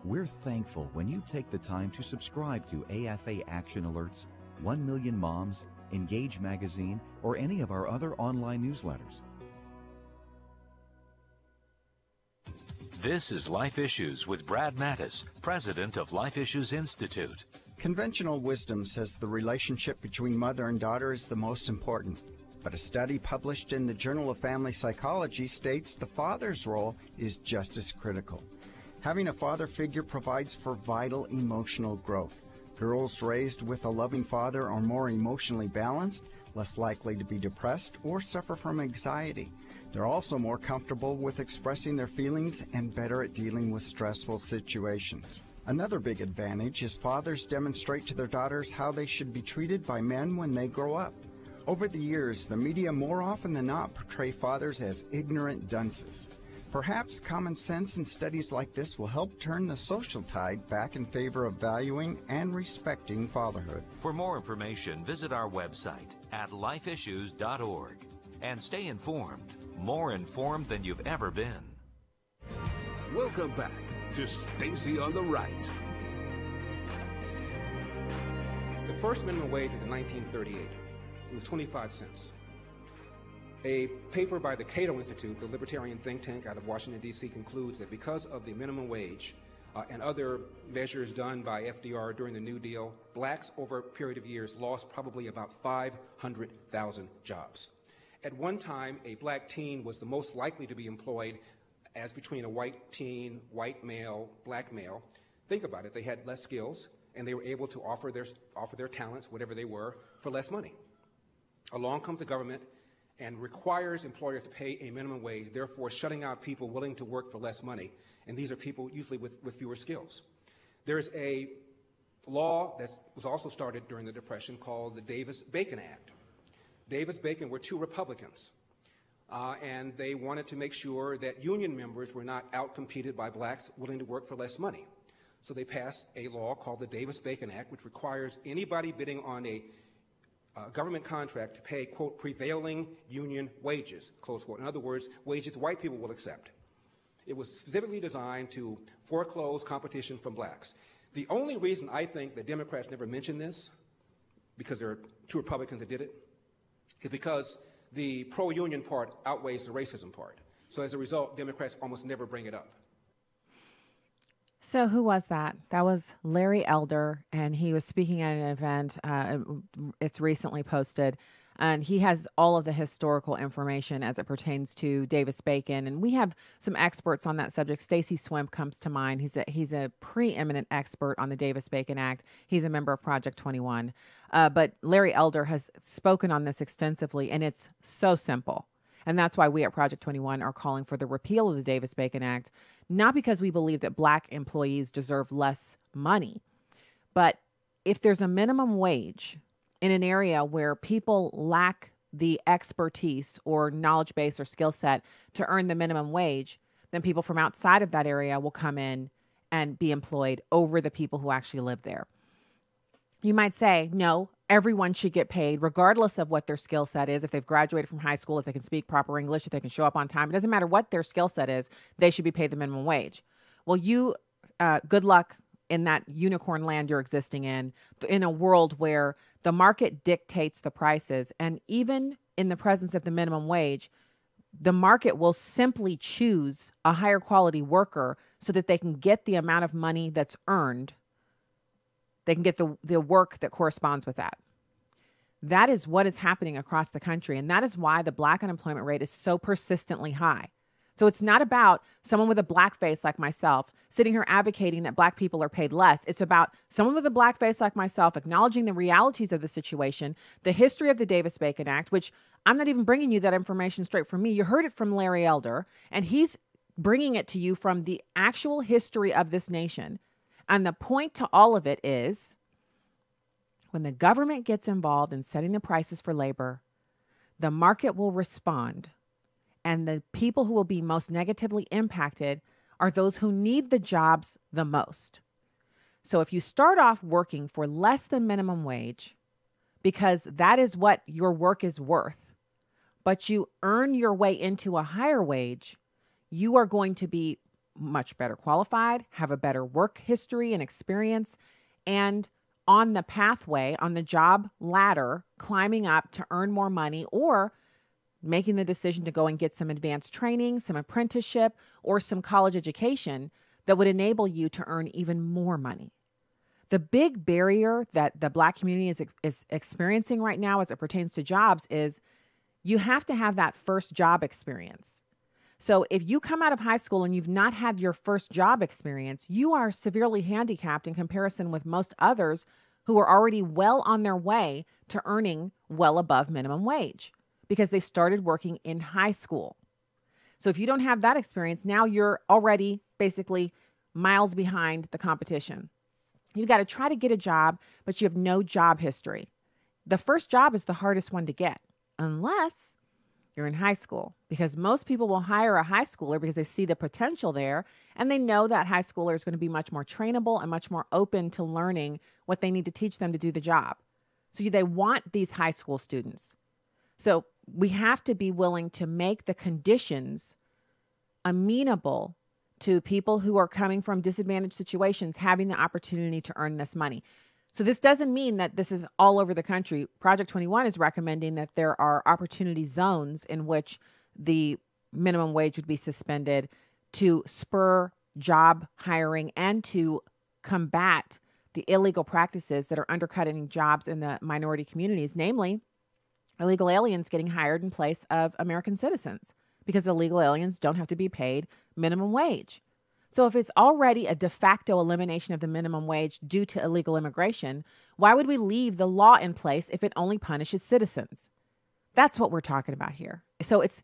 We're thankful when you take the time to subscribe to AFA Action Alerts, 1 Million Moms, Engage Magazine, or any of our other online newsletters. This is Life Issues with Brad Mattis, president of Life Issues Institute. Conventional wisdom says the relationship between mother and daughter is the most important. But a study published in the Journal of Family Psychology states the father's role is just as critical. Having a father figure provides for vital emotional growth. Girls raised with a loving father are more emotionally balanced, less likely to be depressed or suffer from anxiety. They're also more comfortable with expressing their feelings and better at dealing with stressful situations. Another big advantage is fathers demonstrate to their daughters how they should be treated by men when they grow up. Over the years, the media more often than not portray fathers as ignorant dunces. Perhaps common sense and studies like this will help turn the social tide back in favor of valuing and respecting fatherhood. For more information, visit our website at lifeissues.org and stay informed, more informed than you've ever been. Welcome back to Stacey on the Right. The first minimum wage was in 1938. It was 25 cents. A paper by the Cato Institute, the libertarian think tank out of Washington, D.C., concludes that because of the minimum wage, and other measures done by FDR during the New Deal, blacks over a period of years lost probably about 500,000 jobs. At one time, a black teen was the most likely to be employed as between a white teen, white male, black male. Think about it. They had less skills, and they were able to offer their talents, whatever they were, for less money. Along comes the government and requires employers to pay a minimum wage, therefore shutting out people willing to work for less money. And these are people usually with fewer skills. There's a law that was also started during the Depression called the Davis-Bacon Act. Davis-Bacon were two Republicans, and they wanted to make sure that union members were not outcompeted by blacks willing to work for less money. So they passed a law called the Davis-Bacon Act, which requires anybody bidding on a government contract to pay, quote, prevailing union wages, close quote. In other words, wages white people will accept. It was specifically designed to foreclose competition from blacks. The only reason I think that Democrats never mentioned this, because there are two Republicans that did it, is because the pro-union part outweighs the racism part. So as a result, Democrats almost never bring it up. So who was that? That was Larry Elder, and he was speaking at an event. It's recently posted, and he has all of the historical information as it pertains to Davis-Bacon. And we have some experts on that subject. Stacey Swimp comes to mind. He's a preeminent expert on the Davis-Bacon Act. He's a member of Project 21. But Larry Elder has spoken on this extensively, and it's so simple. And that's why we at Project 21 are calling for the repeal of the Davis-Bacon Act, not because we believe that black employees deserve less money, but if there's a minimum wage in an area where people lack the expertise or knowledge base or skill set to earn the minimum wage, then people from outside of that area will come in and be employed over the people who actually live there. You might say, no, everyone should get paid regardless of what their skill set is. If they've graduated from high school, if they can speak proper English, if they can show up on time, it doesn't matter what their skill set is, they should be paid the minimum wage. Well, good luck in that unicorn land you're existing in a world where the market dictates the prices. And even in the presence of the minimum wage, the market will simply choose a higher quality worker so that they can get the amount of money that's earned. They can get the work that corresponds with that. That is what is happening across the country. And that is why the black unemployment rate is so persistently high. So it's not about someone with a black face like myself sitting here advocating that black people are paid less. It's about someone with a black face like myself acknowledging the realities of the situation, the history of the Davis-Bacon Act, which I'm not even bringing you that information straight from me. You heard it from Larry Elder, and he's bringing it to you from the actual history of this nation. And the point to all of it is when the government gets involved in setting the prices for labor, the market will respond. And the people who will be most negatively impacted are those who need the jobs the most. So if you start off working for less than minimum wage, because that is what your work is worth, but you earn your way into a higher wage, you are going to be much better qualified, have a better work history and experience, and on the pathway, on the job ladder, climbing up to earn more money or making the decision to go and get some advanced training, some apprenticeship, or some college education that would enable you to earn even more money. The big barrier that the black community is experiencing right now as it pertains to jobs is you have to have that first job experience. So if you come out of high school and you've not had your first job experience, you are severely handicapped in comparison with most others who are already well on their way to earning well above minimum wage because they started working in high school. So if you don't have that experience, now you're already basically miles behind the competition. You've got to try to get a job, but you have no job history. The first job is the hardest one to get, unless you're in high school, because most people will hire a high schooler because they see the potential there and they know that high schooler is going to be much more trainable and much more open to learning what they need to teach them to do the job. So they want these high school students. So we have to be willing to make the conditions amenable to people who are coming from disadvantaged situations having the opportunity to earn this money. So this doesn't mean that this is all over the country. Project 21 is recommending that there are opportunity zones in which the minimum wage would be suspended to spur job hiring and to combat the illegal practices that are undercutting jobs in the minority communities, namely illegal aliens getting hired in place of American citizens because illegal aliens don't have to be paid minimum wage. So if it's already a de facto elimination of the minimum wage due to illegal immigration, why would we leave the law in place if it only punishes citizens? That's what we're talking about here. So it's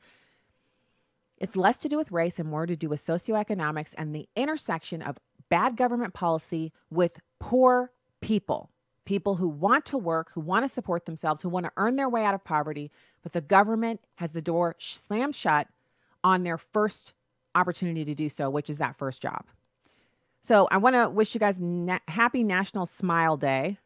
less to do with race and more to do with socioeconomics and the intersection of bad government policy with poor people. People who want to work, who want to support themselves, who want to earn their way out of poverty, but the government has the door slammed shut on their first opportunity to do so, which is that first job. So I want to wish you guys happy National Smile Day.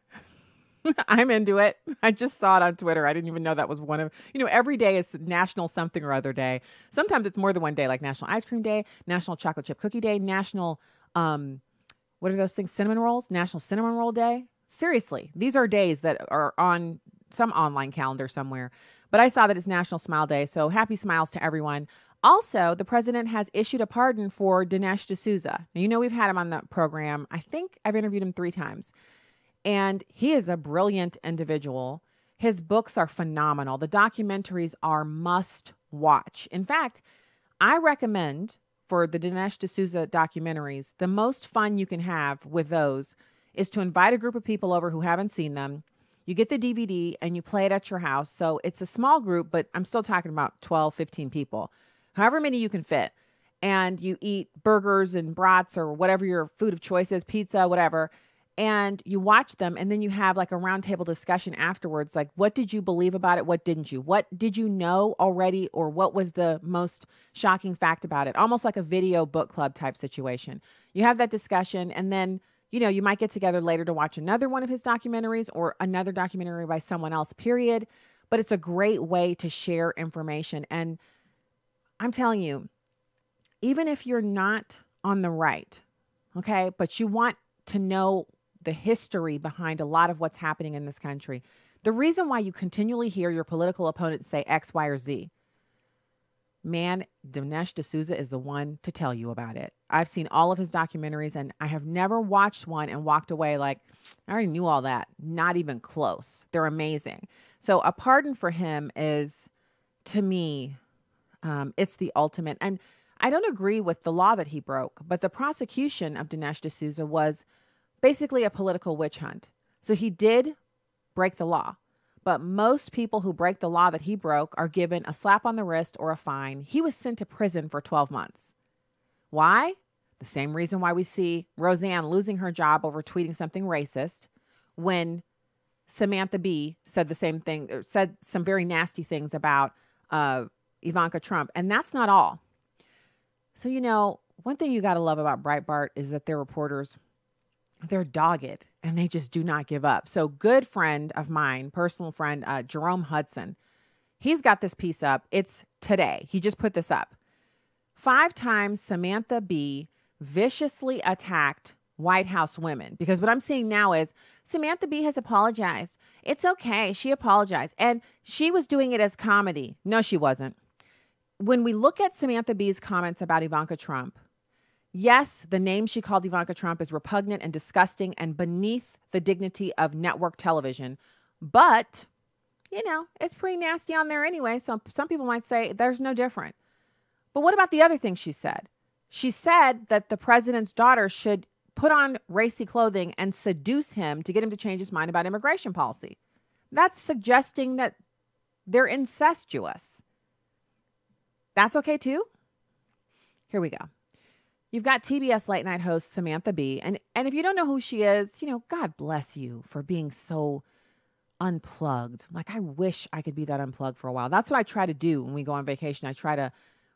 I'm into it. I just saw it on Twitter. I didn't even know that was one of, every day is National something or other day. Sometimes it's more than one day, like National Ice Cream Day, National Chocolate Chip Cookie Day, National, what are those things? Cinnamon Rolls, National Cinnamon Roll Day. Seriously, these are days that are on some online calendar somewhere. But I saw that it's National Smile Day, so happy smiles to everyone. Also, the president has issued a pardon for Dinesh D'Souza. Now, we've had him on the program. I think I've interviewed him 3 times. And he is a brilliant individual. His books are phenomenal. The documentaries are must watch. In fact, I recommend for the Dinesh D'Souza documentaries, the most fun you can have with those is to invite a group of people over who haven't seen them. You get the DVD and you play it at your house. So it's a small group, but I'm still talking about 12, 15 people, however many you can fit. And you eat burgers and brats or whatever your food of choice is, pizza, whatever. And you watch them and then you have like a roundtable discussion afterwards. Like, what did you believe about it? What didn't you? What did you know already? Or what was the most shocking fact about it? Almost like a video book club type situation. You have that discussion and then you might get together later to watch another one of his documentaries or another documentary by someone else, period. But it's a great way to share information. And I'm telling you, even if you're not on the right, okay, but you want to know the history behind a lot of what's happening in this country, the reason why you continually hear your political opponents say X, Y, or Z, man, Dinesh D'Souza is the one to tell you about it. I've seen all of his documentaries and I have never watched one and walked away like, I already knew all that. Not even close. They're amazing. So a pardon for him is, to me, it's the ultimate. And I don't agree with the law that he broke, but the prosecution of Dinesh D'Souza was basically a political witch hunt. So he did break the law. But most people who break the law that he broke are given a slap on the wrist or a fine. He was sent to prison for 12 months. Why? The same reason why we see Roseanne losing her job over tweeting something racist when Samantha Bee said the same thing, or said some very nasty things about Ivanka Trump. And that's not all. So, one thing you got to love about Breitbart is that their reporters, they're dogged and they just do not give up. So good friend of mine, personal friend, Jerome Hudson, he's got this piece up. It's today. He just put this up. 5 times Samantha Bee viciously attacked White House women. Because what I'm seeing now is Samantha Bee has apologized. It's okay. She apologized. And she was doing it as comedy. No, she wasn't. When we look at Samantha Bee's comments about Ivanka Trump, yes, the name she called Ivanka Trump is repugnant and disgusting and beneath the dignity of network television. But, it's pretty nasty on there anyway. So some people might say there's no different. But what about the other things she said? She said that the president's daughter should put on racy clothing and seduce him to get him to change his mind about immigration policy. That's suggesting that they're incestuous. That's okay too? Here we go. You've got TBS late night host Samantha Bee. And if you don't know who she is, God bless you for being so unplugged. Like, I wish I could be that unplugged for a while. That's what I try to do when we go on vacation. I try to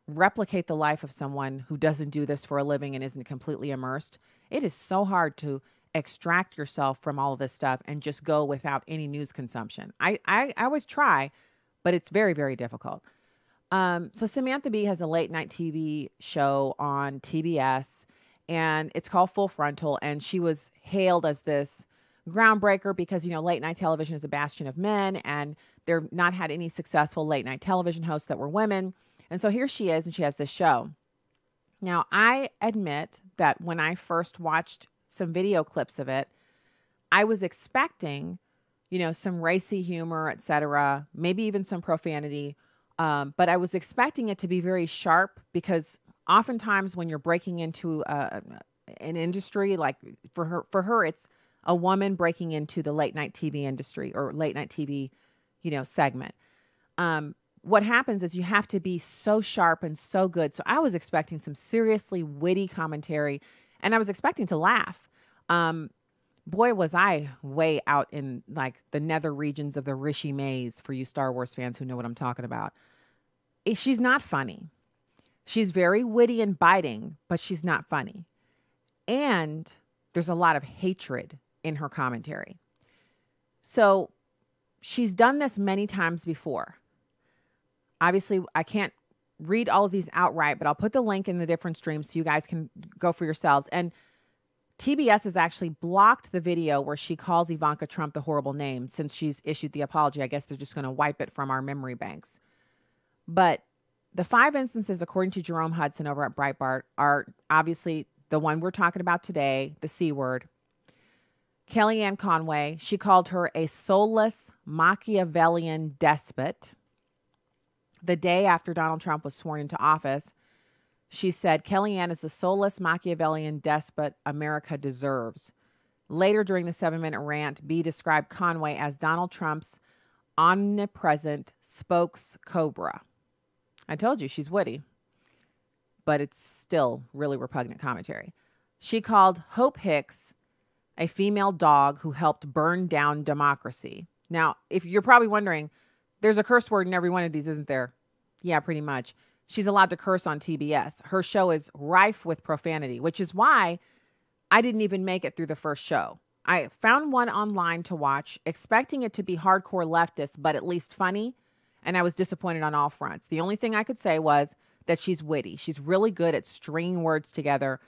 replicate the life of someone who doesn't do this for a living and isn't completely immersed. It is so hard to extract yourself from all of this stuff and just go without any news consumption. I always try, but it's very, very difficult. So Samantha Bee has a late night TV show on TBS and it's called Full Frontal. And she was hailed as this groundbreaker because, late night television is a bastion of men and they've not had any successful late night television hosts that were women. And so here she is and she has this show. Now, I admit that when I first watched some video clips of it, I was expecting, some racy humor, etc., maybe even some profanity. But I was expecting it to be very sharp because oftentimes when you're breaking into an industry, like for her, it's a woman breaking into the late night TV industry or late night TV, segment. What happens is you have to be so sharp and so good. So I was expecting some seriously witty commentary, and I was expecting to laugh. Boy, was I way out in like the nether regions of the Rishi maze for you Star Wars fans who know what I'm talking about. She's not funny. She's very witty and biting, but she's not funny. And there's a lot of hatred in her commentary. So she's done this many times before. Obviously, I can't read all of these outright, but I'll put the link in the different streams so you guys can go for yourselves. And TBS has actually blocked the video where she calls Ivanka Trump the horrible name since she's issued the apology. I guess they're just going to wipe it from our memory banks. But the 5 instances, according to Jerome Hudson over at Breitbart, are obviously the one we're talking about today, the C word. Kellyanne Conway, she called her a soulless Machiavellian despot. The day after Donald Trump was sworn into office, she said, Kellyanne is the soulless Machiavellian despot America deserves. Later during the 7-minute rant, B described Conway as Donald Trump's omnipresent spokes cobra. I told you she's witty, but it's still really repugnant commentary. She called Hope Hicks a female dog who helped burn down democracy. Now, if you're probably wondering, there's a curse word in every one of these, isn't there? Yeah, pretty much. She's allowed to curse on TBS. Her show is rife with profanity, which is why I didn't even make it through the first show. I found one online to watch, expecting it to be hardcore leftist, but at least funny, and I was disappointed on all fronts. The only thing I could say was that she's witty. She's really good at stringing words together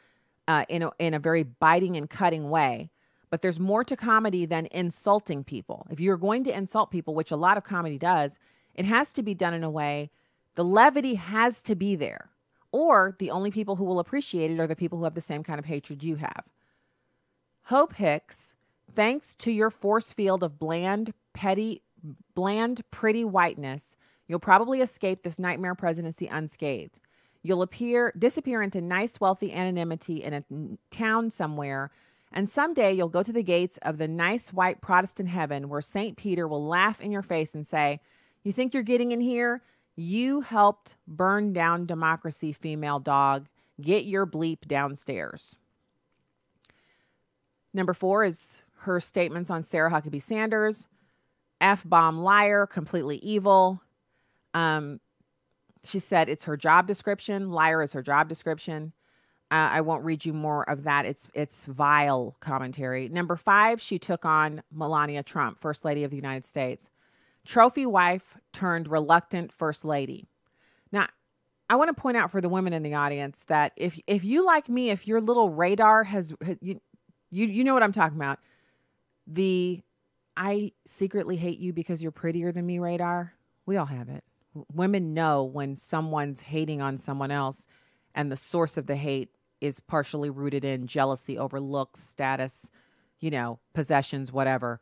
in a very biting and cutting way. But there's more to comedy than insulting people. If you're going to insult people, which a lot of comedy does, it has to be done in a way, the levity has to be there. Or the only people who will appreciate it are the people who have the same kind of hatred you have. Hope Hicks, thanks to your force field of bland, pretty whiteness, you'll probably escape this nightmare presidency unscathed. You'll disappear into nice, wealthy anonymity in a town somewhere, and someday you'll go to the gates of the nice white Protestant heaven where St. Peter will laugh in your face and say, you think you're getting in here? You helped burn down democracy, female dog. Get your bleep downstairs. Number 4 is her statements on Sarah Huckabee Sanders. F-bomb liar, completely evil. She said it's her job description. Liar is her job description. I won't read you more of that. It's vile commentary. Number 5, she took on Melania Trump, First Lady of the United States. Trophy wife turned reluctant First Lady. Now, I want to point out for the women in the audience that if you like me, if your little radar has, you know what I'm talking about. The I secretly hate you because you're prettier than me radar. We all have it. Women know when someone's hating on someone else and the source of the hate is partially rooted in jealousy over looks, status, possessions, whatever.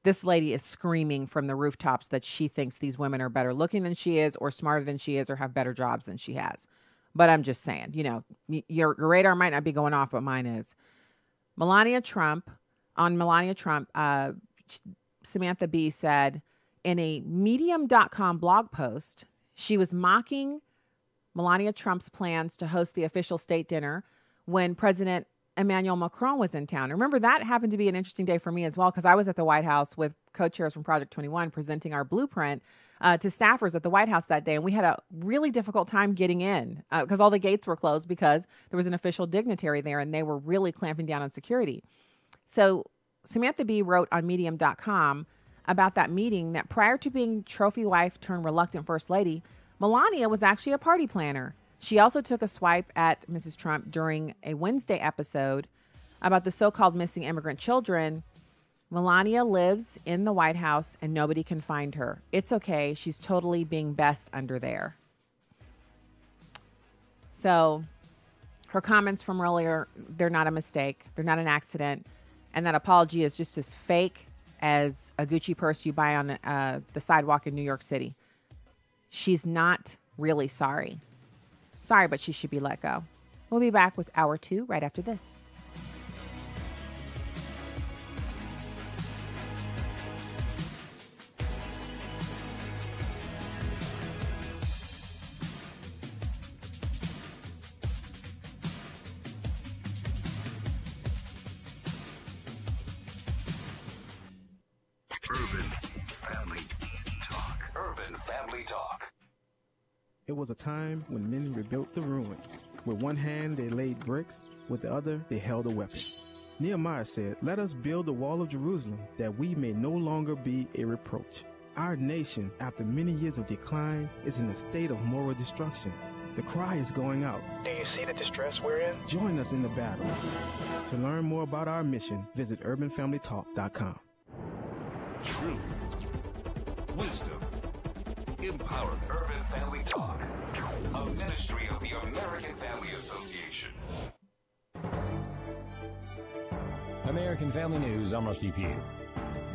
This lady is screaming from the rooftops that she thinks these women are better looking than she is or smarter than she is or have better jobs than she has. But I'm just saying, your radar might not be going off, but mine is. Melania Trump, Samantha Bee said in a medium.com blog post, she was mocking Melania Trump's plans to host the official state dinner when President Emmanuel Macron was in town. Remember, that happened to be an interesting day for me as well, because I was at the White House with co-chairs from Project 21 presenting our blueprint to staffers at the White House that day. And we had a really difficult time getting in because all the gates were closed because there was an official dignitary there and they were really clamping down on security. So Samantha Bee wrote on medium.com about that meeting that prior to being trophy wife turned reluctant First Lady, Melania was actually a party planner. She also took a swipe at Mrs. Trump during a Wednesday episode about the so-called missing immigrant children. Melania lives in the White House and nobody can find her. It's okay. She's totally being best under there. So her comments from earlier, they're not a mistake. They're not an accident. And that apology is just as fake as a Gucci purse you buy on the sidewalk in New York City. She's not really sorry. Sorry, but she should be let go. We'll be back with Hour 2 right after this. Urban Family Talk. Urban Family Talk. It was a time when men rebuilt the ruins. With one hand they laid bricks, with the other they held a weapon. Nehemiah said, "Let us build the wall of Jerusalem, that we may no longer be a reproach." Our nation, after many years of decline, is in a state of moral destruction. The cry is going out. Do you see the distress we're in? Join us in the battle. To learn more about our mission, visit urbanfamilytalk.com. Truth, wisdom, empowerment. Urban Family Talk, a ministry of the American Family Association. American Family News, I'm Rusty Pugh.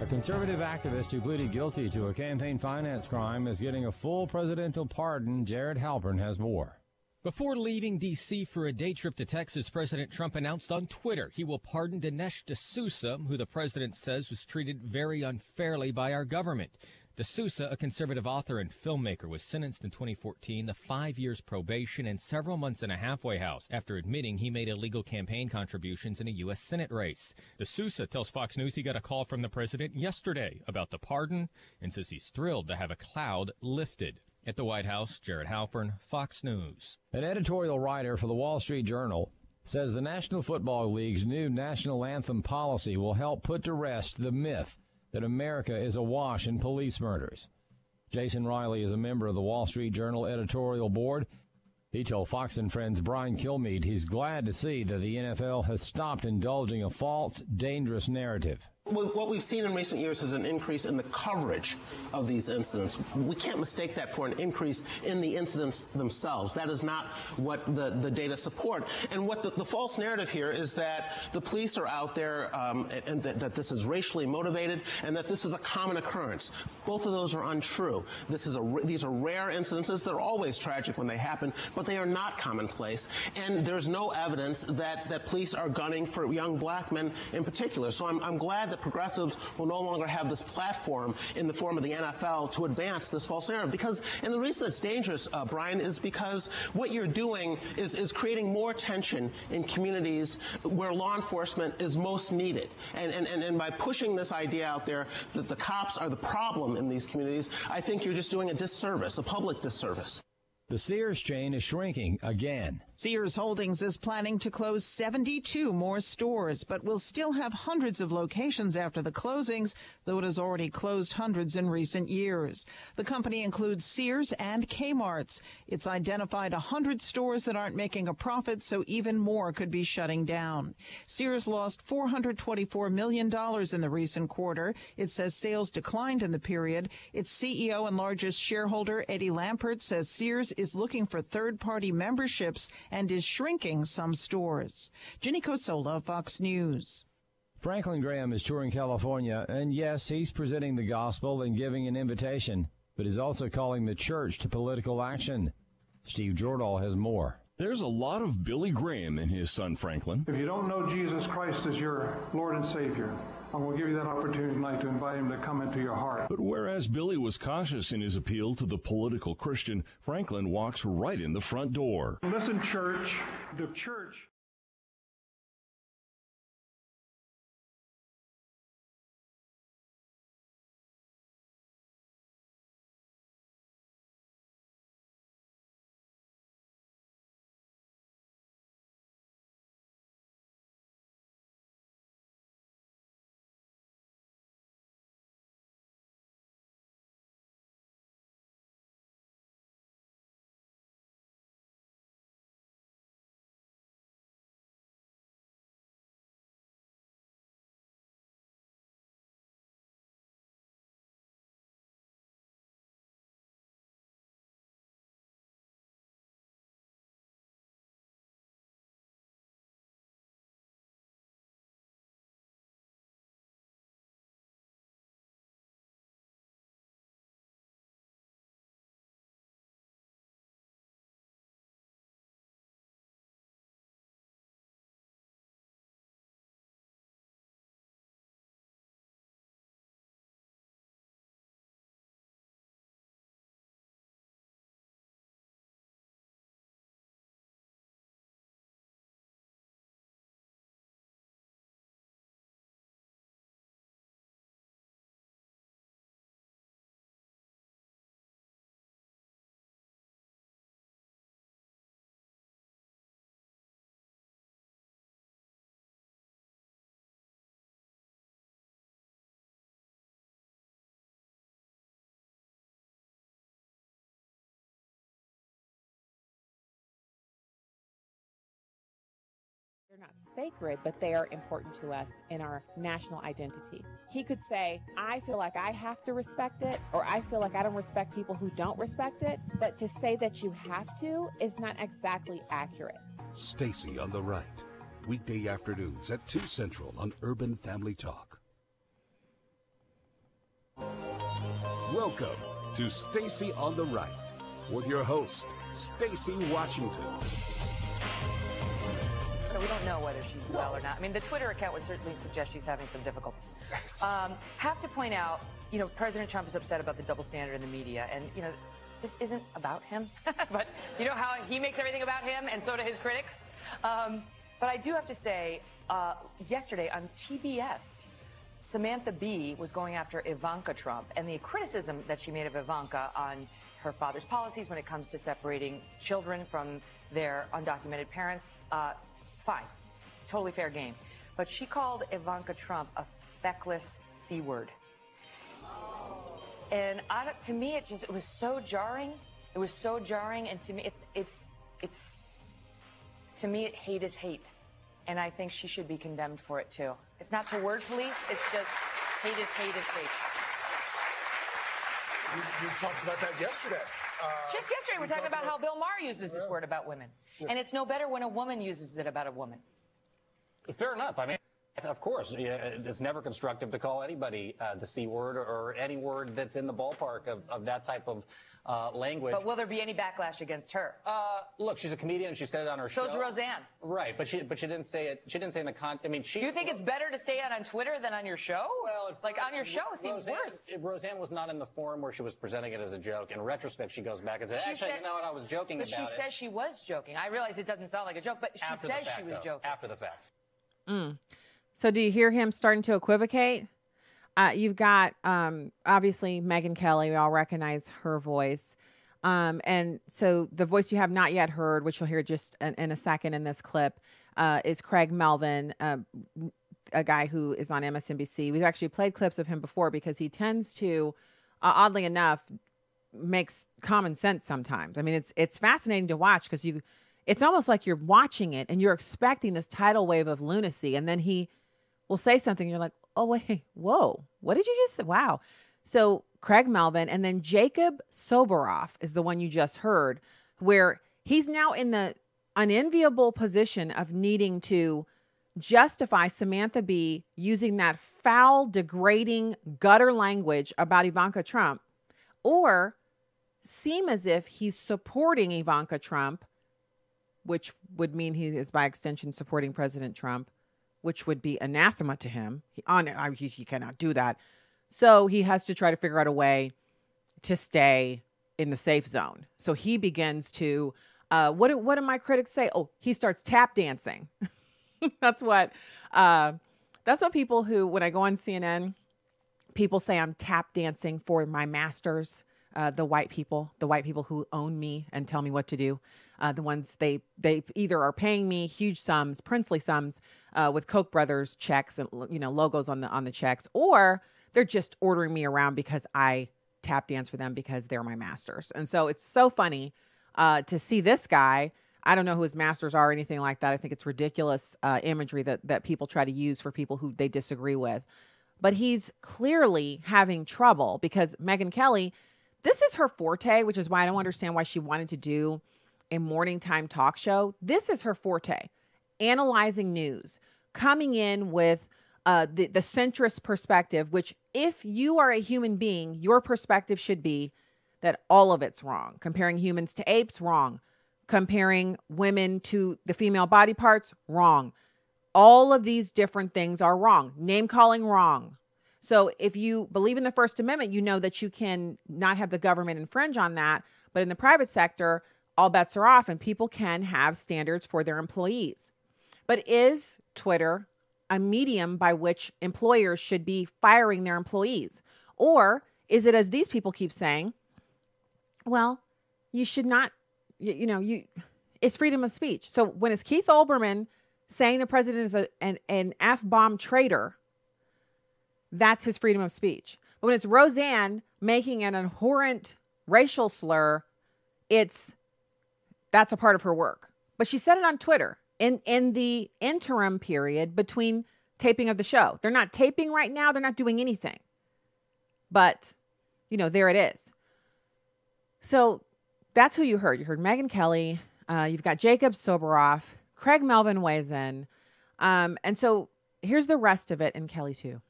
A conservative activist who pleaded guilty to a campaign finance crime is getting a full presidential pardon. Jared Halpern has more. Before leaving D.C. for a day trip to Texas, President Trump announced on Twitter he will pardon Dinesh D'Souza, who the president says was treated very unfairly by our government. D'Souza, a conservative author and filmmaker, was sentenced in 2014 to 5 years probation and several months in a halfway house after admitting he made illegal campaign contributions in a U.S. Senate race. D'Souza tells Fox News he got a call from the president yesterday about the pardon and says he's thrilled to have a cloud lifted. At the White House, Jared Halpern, Fox News. An editorial writer for the Wall Street Journal says the National Football League's new national anthem policy will help put to rest the myth that America is awash in police murders. Jason Riley is a member of the Wall Street Journal editorial board. He told Fox and Friends' Brian Kilmeade he's glad to see that the NFL has stopped indulging a false, dangerous narrative. What we've seen in recent years is an increase in the coverage of these incidents. We can't mistake that for an increase in the incidents themselves. That is not what the data support. And what the false narrative here is that the police are out there and that this is racially motivated and that this is a common occurrence. Both of those are untrue. These are rare incidences that are always tragic when they happen, but they are not commonplace. And there's no evidence that police are gunning for young black men in particular. So I'm glad that progressives will no longer have this platform in the form of the NFL to advance this false narrative. And the reason it's dangerous, Brian, is because what you're doing is creating more tension in communities where law enforcement is most needed. And by pushing this idea out there that the cops are the problem in these communities, I think you're just doing a disservice, a public disservice. The Sears chain is shrinking again. Sears Holdings is planning to close 72 more stores, but will still have hundreds of locations after the closings, though it has already closed hundreds in recent years. The company includes Sears and Kmart's. It's identified 100 stores that aren't making a profit, so even more could be shutting down. Sears lost $424 million in the recent quarter. It says sales declined in the period. Its CEO and largest shareholder, Eddie Lampert, says Sears is looking for third-party memberships and is shrinking some stores. Jenny Cosola, Fox News. Franklin Graham is touring California, and yes, he's presenting the gospel and giving an invitation, but he's also calling the church to political action. Steve Jordahl has more. There's a lot of Billy Graham in his son Franklin. If you don't know Jesus Christ as your Lord and Savior, I'm going to give you that opportunity tonight to invite him to come into your heart. But whereas Billy was cautious in his appeal to the political Christian, Franklin walks right in the front door. Listen, church, the church not sacred, but they are important to us in our national identity. He could say, I feel like I have to respect it, or I feel like I don't respect people who don't respect it. But to say that you have to is not exactly accurate. Stacy on the Right. Weekday afternoons at 2 Central on Urban Family Talk. Welcome to Stacy on the Right with your host, Stacy Washington. So we don't know whether she's well or not. I mean, the Twitter account would certainly suggest she's having some difficulties. Have to point out, President Trump is upset about the double standard in the media. And, this isn't about him. But you know how he makes everything about him, and so do his critics? But I do have to say, yesterday on TBS, Samantha Bee was going after Ivanka Trump. And the criticism that she made of Ivanka on her father's policies when it comes to separating children from their undocumented parents, fine, totally fair game. But she called Ivanka Trump a feckless C word. And to me, it was so jarring. It was so jarring, and to me, to me, hate is hate. And I think she should be condemned for it too. It's not to word police, it's just hate is hate is hate. We talked about that yesterday. Just yesterday, we're talking about how Bill Maher uses this word about women. And it's no better when a woman uses it about a woman. Fair enough. I mean, of course, it's never constructive to call anybody the C word or any word that's in the ballpark of that type of language. But will there be any backlash against her? Look, she's a comedian and she said it on her show. So's Roseanne. Right, but she didn't say it. She didn't say in the I mean, she. Do you think it's better to say it on Twitter than on your show? Well, like on your show, it seems worse. Roseanne was not in the forum where she was presenting it as a joke. In retrospect, she goes back and says, "Actually, you know what? I was joking about it." But she says she was joking. I realize it doesn't sound like a joke, but she says she was joking after the fact. So do you hear him starting to equivocate? You've got, obviously, Megyn Kelly. We all recognize her voice. And so the voice you have not yet heard, which you'll hear just in a second in this clip, is Craig Melvin, a guy who is on MSNBC. We've actually played clips of him before because he tends to, oddly enough, makes common sense sometimes. I mean, it's fascinating to watch because it's almost like you're watching it and you're expecting this tidal wave of lunacy, and then he will say something. You're like, oh, wait, whoa, what did you just say? Wow. So Craig Melvin, and then Jacob Soboroff is the one you just heard, where he's now in the unenviable position of needing to justify Samantha Bee using that foul, degrading, gutter language about Ivanka Trump, or seem as if he's supporting Ivanka Trump, which would mean he is by extension supporting President Trump, which would be anathema to him. He cannot do that. So he has to try to figure out a way to stay in the safe zone. So he begins to, what do my critics say? Oh, he starts tap dancing. That's what people who, when I go on CNN, people say I'm tap dancing for my masters, the white people who own me and tell me what to do. The ones they either are paying me huge sums, princely sums, with Koch brothers checks and logos on the checks, or they're just ordering me around because I tap dance for them because they're my masters. And so it's so funny to see this guy. I don't know who his masters are or anything like that. I think it's ridiculous imagery that people try to use for people who they disagree with. But he's clearly having trouble because Megyn Kelly, this is her forte, which is why I don't understand why she wanted to do a morning time talk show. This is her forte, analyzing news, coming in with the centrist perspective, which if you are a human being, your perspective should be that all of it's wrong. Comparing humans to apes, wrong. Comparing women to the female body parts, wrong. All of these different things are wrong. Name calling, wrong. So if you believe in the First Amendment, you know that you can not have the government infringe on that. But in the private sector, all bets are off and people can have standards for their employees. But is Twitter a medium by which employers should be firing their employees? Or is it, as these people keep saying, well, you should not, it's freedom of speech. So when it's Keith Olbermann saying the president is an F-bomb traitor, that's his freedom of speech. But when it's Roseanne making an abhorrent racial slur, that's a part of her work. But she said it on Twitter. in the interim period between taping of the show. They're not taping right now. They're not doing anything. But, there it is. So that's who you heard. You heard Megyn Kelly. You've got Jacob Soboroff. Craig Melvin weighs in. And so here's the rest of it in Kelly too.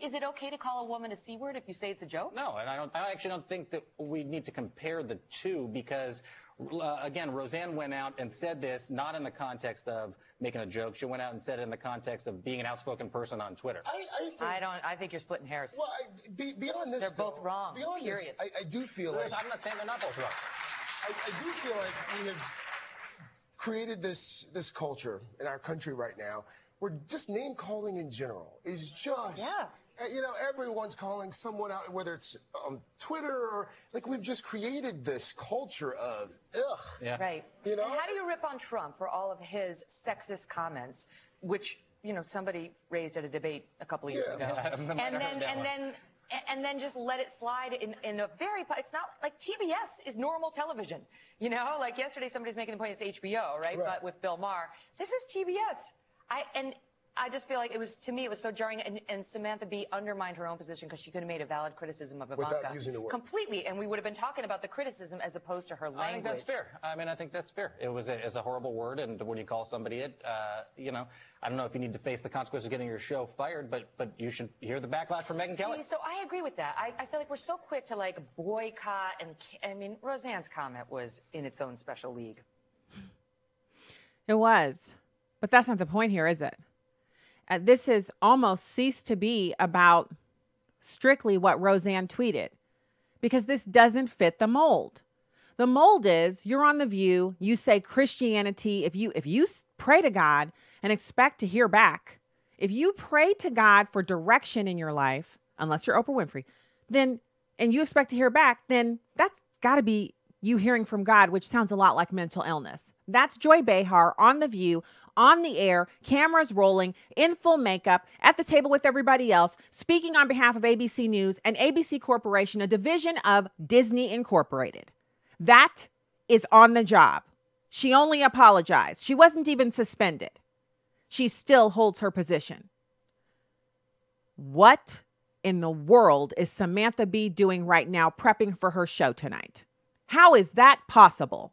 Is it okay to call a woman a C word if you say it's a joke? No, and I actually don't think that we need to compare the two because, again, Roseanne went out and said this not in the context of making a joke. She went out and said it in the context of being an outspoken person on Twitter. I think you're splitting hairs. Well, beyond this, they're both wrong. Beyond period. This, I do feel like I'm not saying they're not both wrong. I do feel like we have created this culture in our country right now where just name calling in general is just everyone's calling someone out, whether it's on Twitter or we've just created this culture of ugh. Yeah. Right. And how do you rip on Trump for all of his sexist comments, which somebody raised at a debate a couple of years ago, and then just let it slide in a very, it's not like TBS is normal television, like yesterday somebody's making the point it's HBO, right? But with Bill Maher, this is TBS. I just feel like it was so jarring, and Samantha Bee undermined her own position because she could have made a valid criticism of Ivanka. Without using the word. Completely, and we would have been talking about the criticism as opposed to her language. I think that's fair. I think that's fair. It's a horrible word, and when you call somebody it, I don't know if you need to face the consequences of getting your show fired, but you should hear the backlash from Megyn Kelly. So I agree with that. I feel like we're so quick to boycott, and Roseanne's comment was in its own special league. It was, but that's not the point here, is it? This has almost ceased to be about strictly what Roseanne tweeted because this doesn't fit the mold. The mold is you're on The View. You say Christianity. If you pray to God and expect to hear back, if you pray to God for direction in your life, unless you're Oprah Winfrey, and you expect to hear back, then that's got to be you hearing from God, which sounds a lot like mental illness. That's Joy Behar on The View, on the air, cameras rolling, in full makeup, at the table with everybody else, speaking on behalf of ABC News and ABC Corporation, a division of Disney Incorporated. That is on the job. She only apologized. She wasn't even suspended. She still holds her position. What in the world is Samantha Bee doing right now prepping for her show tonight? How is that possible?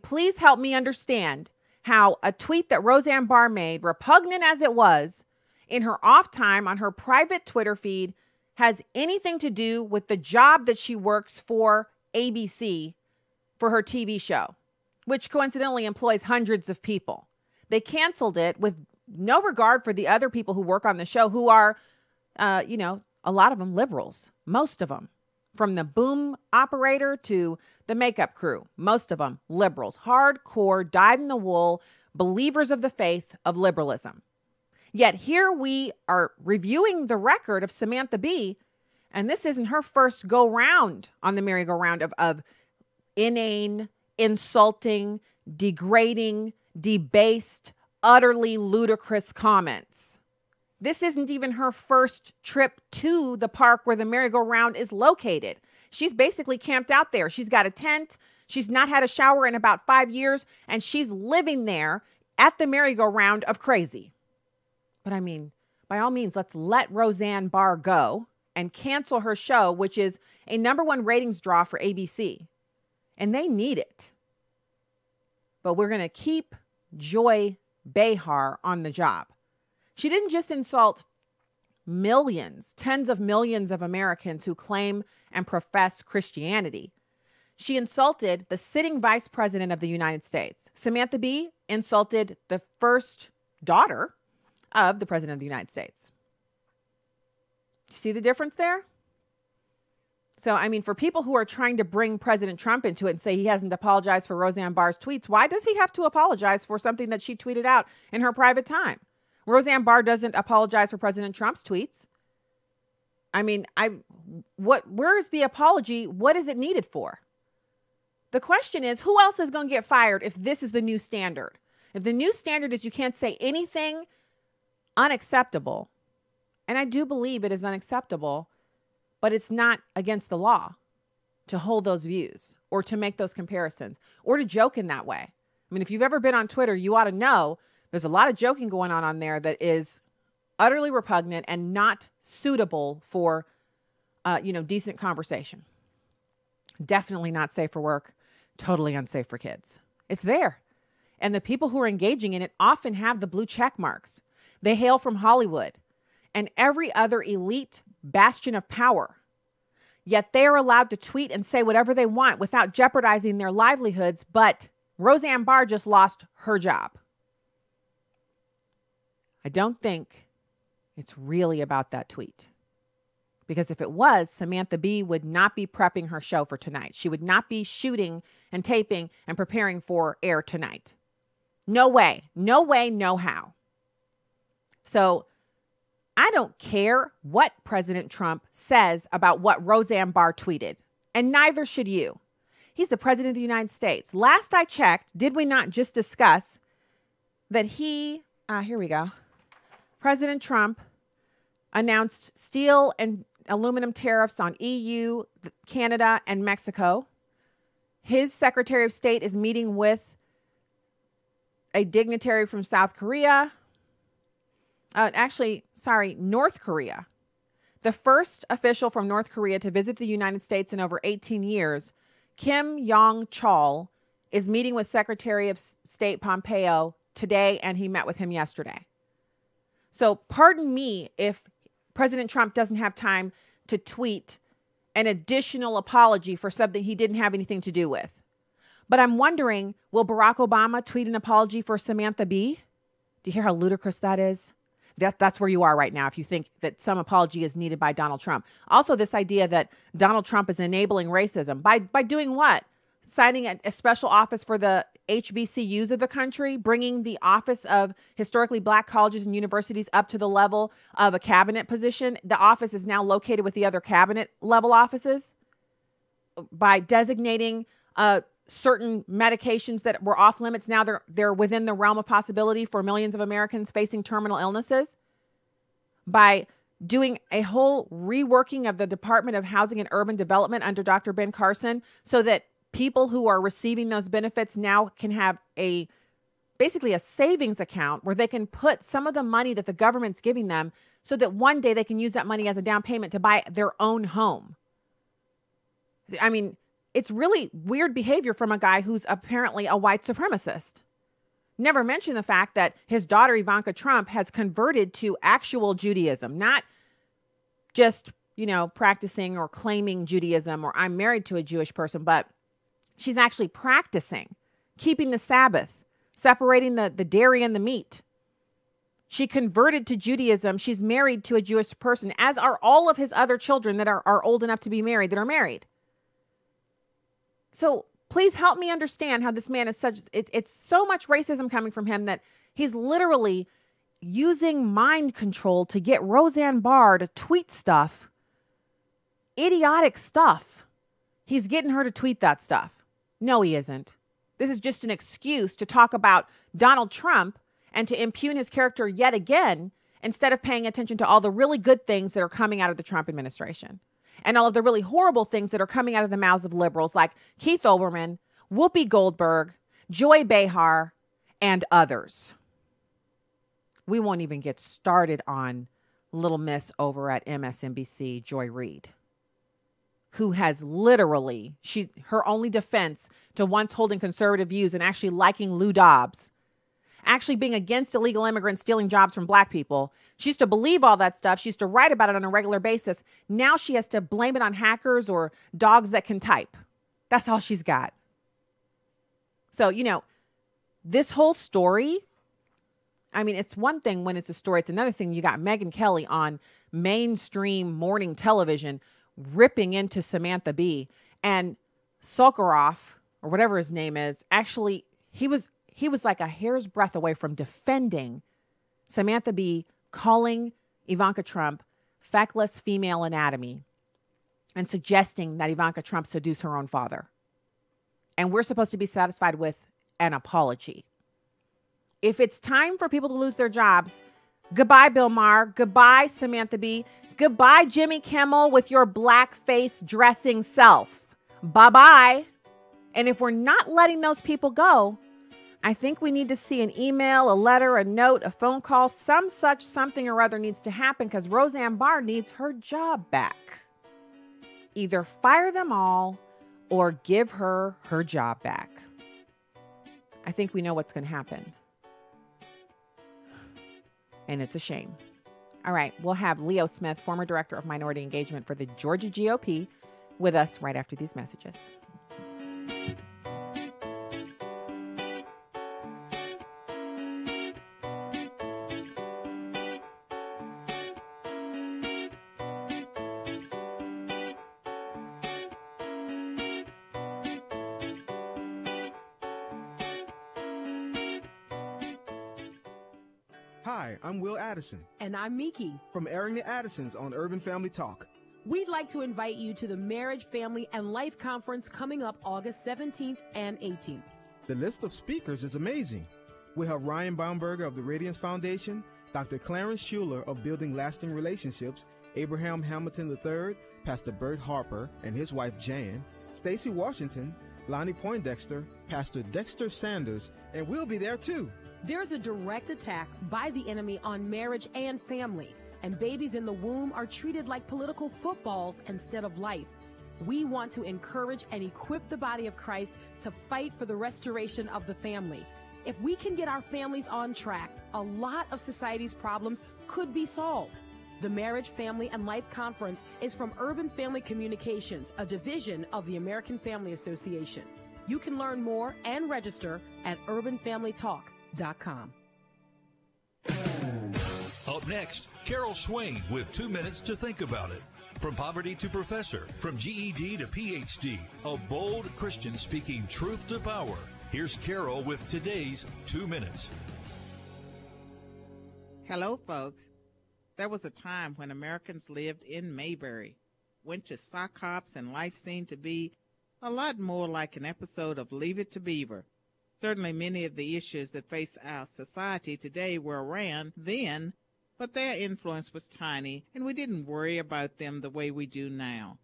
Please help me understand how a tweet that Roseanne Barr made, repugnant as it was, in her off time on her private Twitter feed has anything to do with the job that she works for ABC for her TV show, which coincidentally employs hundreds of people. They canceled it with no regard for the other people who work on the show who are, a lot of them liberals, most of them. From the boom operator to the makeup crew, most of them liberals, hardcore, dyed-in-the-wool believers of the faith of liberalism. Yet here we are reviewing the record of Samantha Bee, and this isn't her first go-round on the merry-go-round of inane, insulting, degrading, debased, utterly ludicrous comments. This isn't even her first trip to the park where the merry-go-round is located. She's basically camped out there. She's got a tent. She's not had a shower in about 5 years, and she's living there at the merry-go-round of crazy. But by all means, let's let Roseanne Barr go and cancel her show, which is a #1 ratings draw for ABC. And they need it. But we're going to keep Joy Behar on the job. She didn't just insult millions, tens of millions of Americans who claim and profess Christianity. She insulted the sitting vice president of the United States. Samantha Bee insulted the first daughter of the president of the United States. See the difference there? So, for people who are trying to bring President Trump into it and say he hasn't apologized for Roseanne Barr's tweets, why does he have to apologize for something that she tweeted out in her private time? Roseanne Barr doesn't apologize for President Trump's tweets. Where's the apology? What is it needed for? The question is, who else is going to get fired if this is the new standard? If the new standard is you can't say anything unacceptable, and I do believe it is unacceptable, but it's not against the law to hold those views or to make those comparisons or to joke in that way. I mean, if you've ever been on Twitter, you ought to know there's a lot of joking going on there that is utterly repugnant and not suitable for, decent conversation. Definitely not safe for work. Totally unsafe for kids. It's there. And the people who are engaging in it often have the blue check marks. They hail from Hollywood and every other elite bastion of power. Yet they are allowed to tweet and say whatever they want without jeopardizing their livelihoods. But Roseanne Barr just lost her job. I don't think it's really about that tweet. Because if it was, Samantha Bee would not be prepping her show for tonight. She would not be shooting and taping and preparing for air tonight. No way. No way, no how. So I don't care what President Trump says about what Roseanne Barr tweeted, and neither should you. He's the president of the United States. Last I checked, did we not just discuss that here we go. President Trump announced steel and aluminum tariffs on EU, Canada, and Mexico. His Secretary of State is meeting with a dignitary from South Korea. North Korea. The first official from North Korea to visit the United States in over 18 years, Kim Yong-chol, is meeting with Secretary of State Pompeo today, and he met with him yesterday. So pardon me if President Trump doesn't have time to tweet an additional apology for something he didn't have anything to do with. But I'm wondering, will Barack Obama tweet an apology for Samantha Bee? Do you hear how ludicrous that is? That's where you are right now if you think that some apology is needed by Donald Trump. Also, this idea that Donald Trump is enabling racism. By doing what? Signing a special office for the HBCUs of the country, bringing the office of historically black colleges and universities up to the level of a cabinet position. The office is now located with the other cabinet level offices. By designating certain medications that were off limits, now they're within the realm of possibility for millions of Americans facing terminal illnesses. By doing a whole reworking of the Department of Housing and Urban Development under Dr. Ben Carson so that people who are receiving those benefits now can have basically a savings account where they can put some of the money that the government's giving them so that one day they can use that money as a down payment to buy their own home. I mean, it's really weird behavior from a guy who's apparently a white supremacist. Never mention the fact that his daughter, Ivanka Trump, has converted to actual Judaism, not just, practicing or claiming Judaism or I'm married to a Jewish person, but she's actually practicing keeping the Sabbath, separating the dairy and the meat. She converted to Judaism. She's married to a Jewish person, as are all of his other children that are old enough to be married, that are married. So please help me understand how this man is it's so much racism coming from him that he's literally using mind control to get Roseanne Barr to tweet stuff, idiotic stuff. He's getting her to tweet that stuff. No, he isn't. This is just an excuse to talk about Donald Trump and to impugn his character yet again, instead of paying attention to all the really good things that are coming out of the Trump administration. And all of the really horrible things that are coming out of the mouths of liberals like Keith Olbermann, Whoopi Goldberg, Joy Behar, and others. We won't even get started on little miss over at MSNBC, Joy Reid, who has literally, her only defense to once holding conservative views and actually liking Lou Dobbs, actually being against illegal immigrants stealing jobs from black people. She used to believe all that stuff. She used to write about it on a regular basis. Now she has to blame it on hackers or dogs that can type. That's all she's got. So, this whole story, I mean, it's one thing when it's a story. It's another thing. You got Megyn Kelly on mainstream morning television ripping into Samantha Bee, and Sakharov, or whatever his name is, actually, he was like a hair's breadth away from defending Samantha Bee, calling Ivanka Trump feckless female anatomy and suggesting that Ivanka Trump seduce her own father. And we're supposed to be satisfied with an apology. If it's time for people to lose their jobs, goodbye, Bill Maher. Goodbye, Samantha Bee. Goodbye, Jimmy Kimmel with your blackface dressing self. Bye-bye. And if we're not letting those people go, I think we need to see an email, a letter, a note, a phone call, something or other needs to happen because Roseanne Barr needs her job back. Either fire them all or give her her job back. I think we know what's going to happen. And it's a shame. All right, we'll have Leo Smith, former director of minority engagement for the Georgia GOP, with us right after these messages. Hi, I'm Will Addison. And I'm Miki. From Airing the Addisons on Urban Family Talk. We'd like to invite you to the Marriage, Family, and Life Conference coming up August 17th and 18th. The list of speakers is amazing. We have Ryan Baumberger of the Radiance Foundation, Dr. Clarence Schuler of Building Lasting Relationships, Abraham Hamilton III, Pastor Bert Harper and his wife Jan, Stacy Washington, Lonnie Poindexter, Pastor Dexter Sanders, and we'll be there too. There's a direct attack by the enemy on marriage and family, and babies in the womb are treated like political footballs instead of life. We want to encourage and equip the body of Christ to fight for the restoration of the family. If we can get our families on track, a lot of society's problems could be solved. The Marriage, Family, and Life Conference is from Urban Family Communications, a division of the American Family Association. You can learn more and register at urbanfamilytalk.com. Up next, Carol Swain with 2 minutes to think about it. From poverty to professor, from GED to PhD, a bold Christian speaking truth to power. Here's Carol with today's 2 minutes. Hello, folks. There was a time when Americans lived in Mayberry, went to sock hops, and life seemed to be a lot more like an episode of Leave It to Beaver. Certainly many of the issues that face our society today were around then, but their influence was tiny, and we didn't worry about them the way we do now.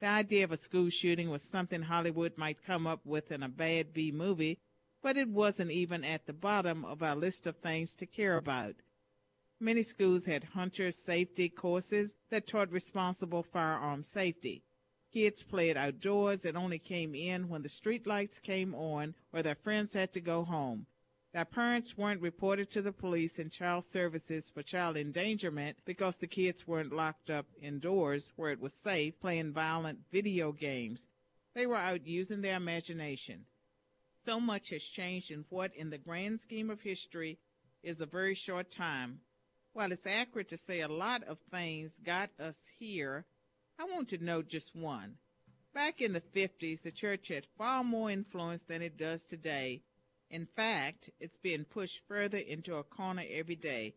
The idea of a school shooting was something Hollywood might come up with in a bad B movie, but it wasn't even at the bottom of our list of things to care about. Many schools had hunter safety courses that taught responsible firearm safety. Kids played outdoors and only came in when the street lights came on or their friends had to go home. Their parents weren't reported to the police and child services for child endangerment because the kids weren't locked up indoors where it was safe playing violent video games. They were out using their imagination. So much has changed in what, in the grand scheme of history, is a very short time. While it's accurate to say a lot of things got us here, I want to note just one. Back in the 50s, the church had far more influence than it does today. In fact, it's being pushed further into a corner every day.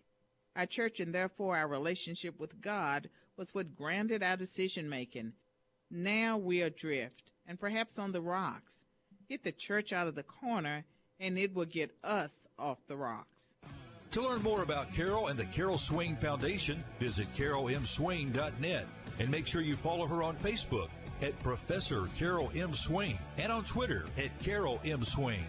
Our church, and therefore our relationship with God, was what grounded our decision-making. Now we are adrift, and perhaps on the rocks. Get the church out of the corner, and it will get us off the rocks. To learn more about Carol and the Carol Swain Foundation, visit carolmswain.net. And make sure you follow her on Facebook at Professor Carol M. Swain and on Twitter at Carol M. Swain.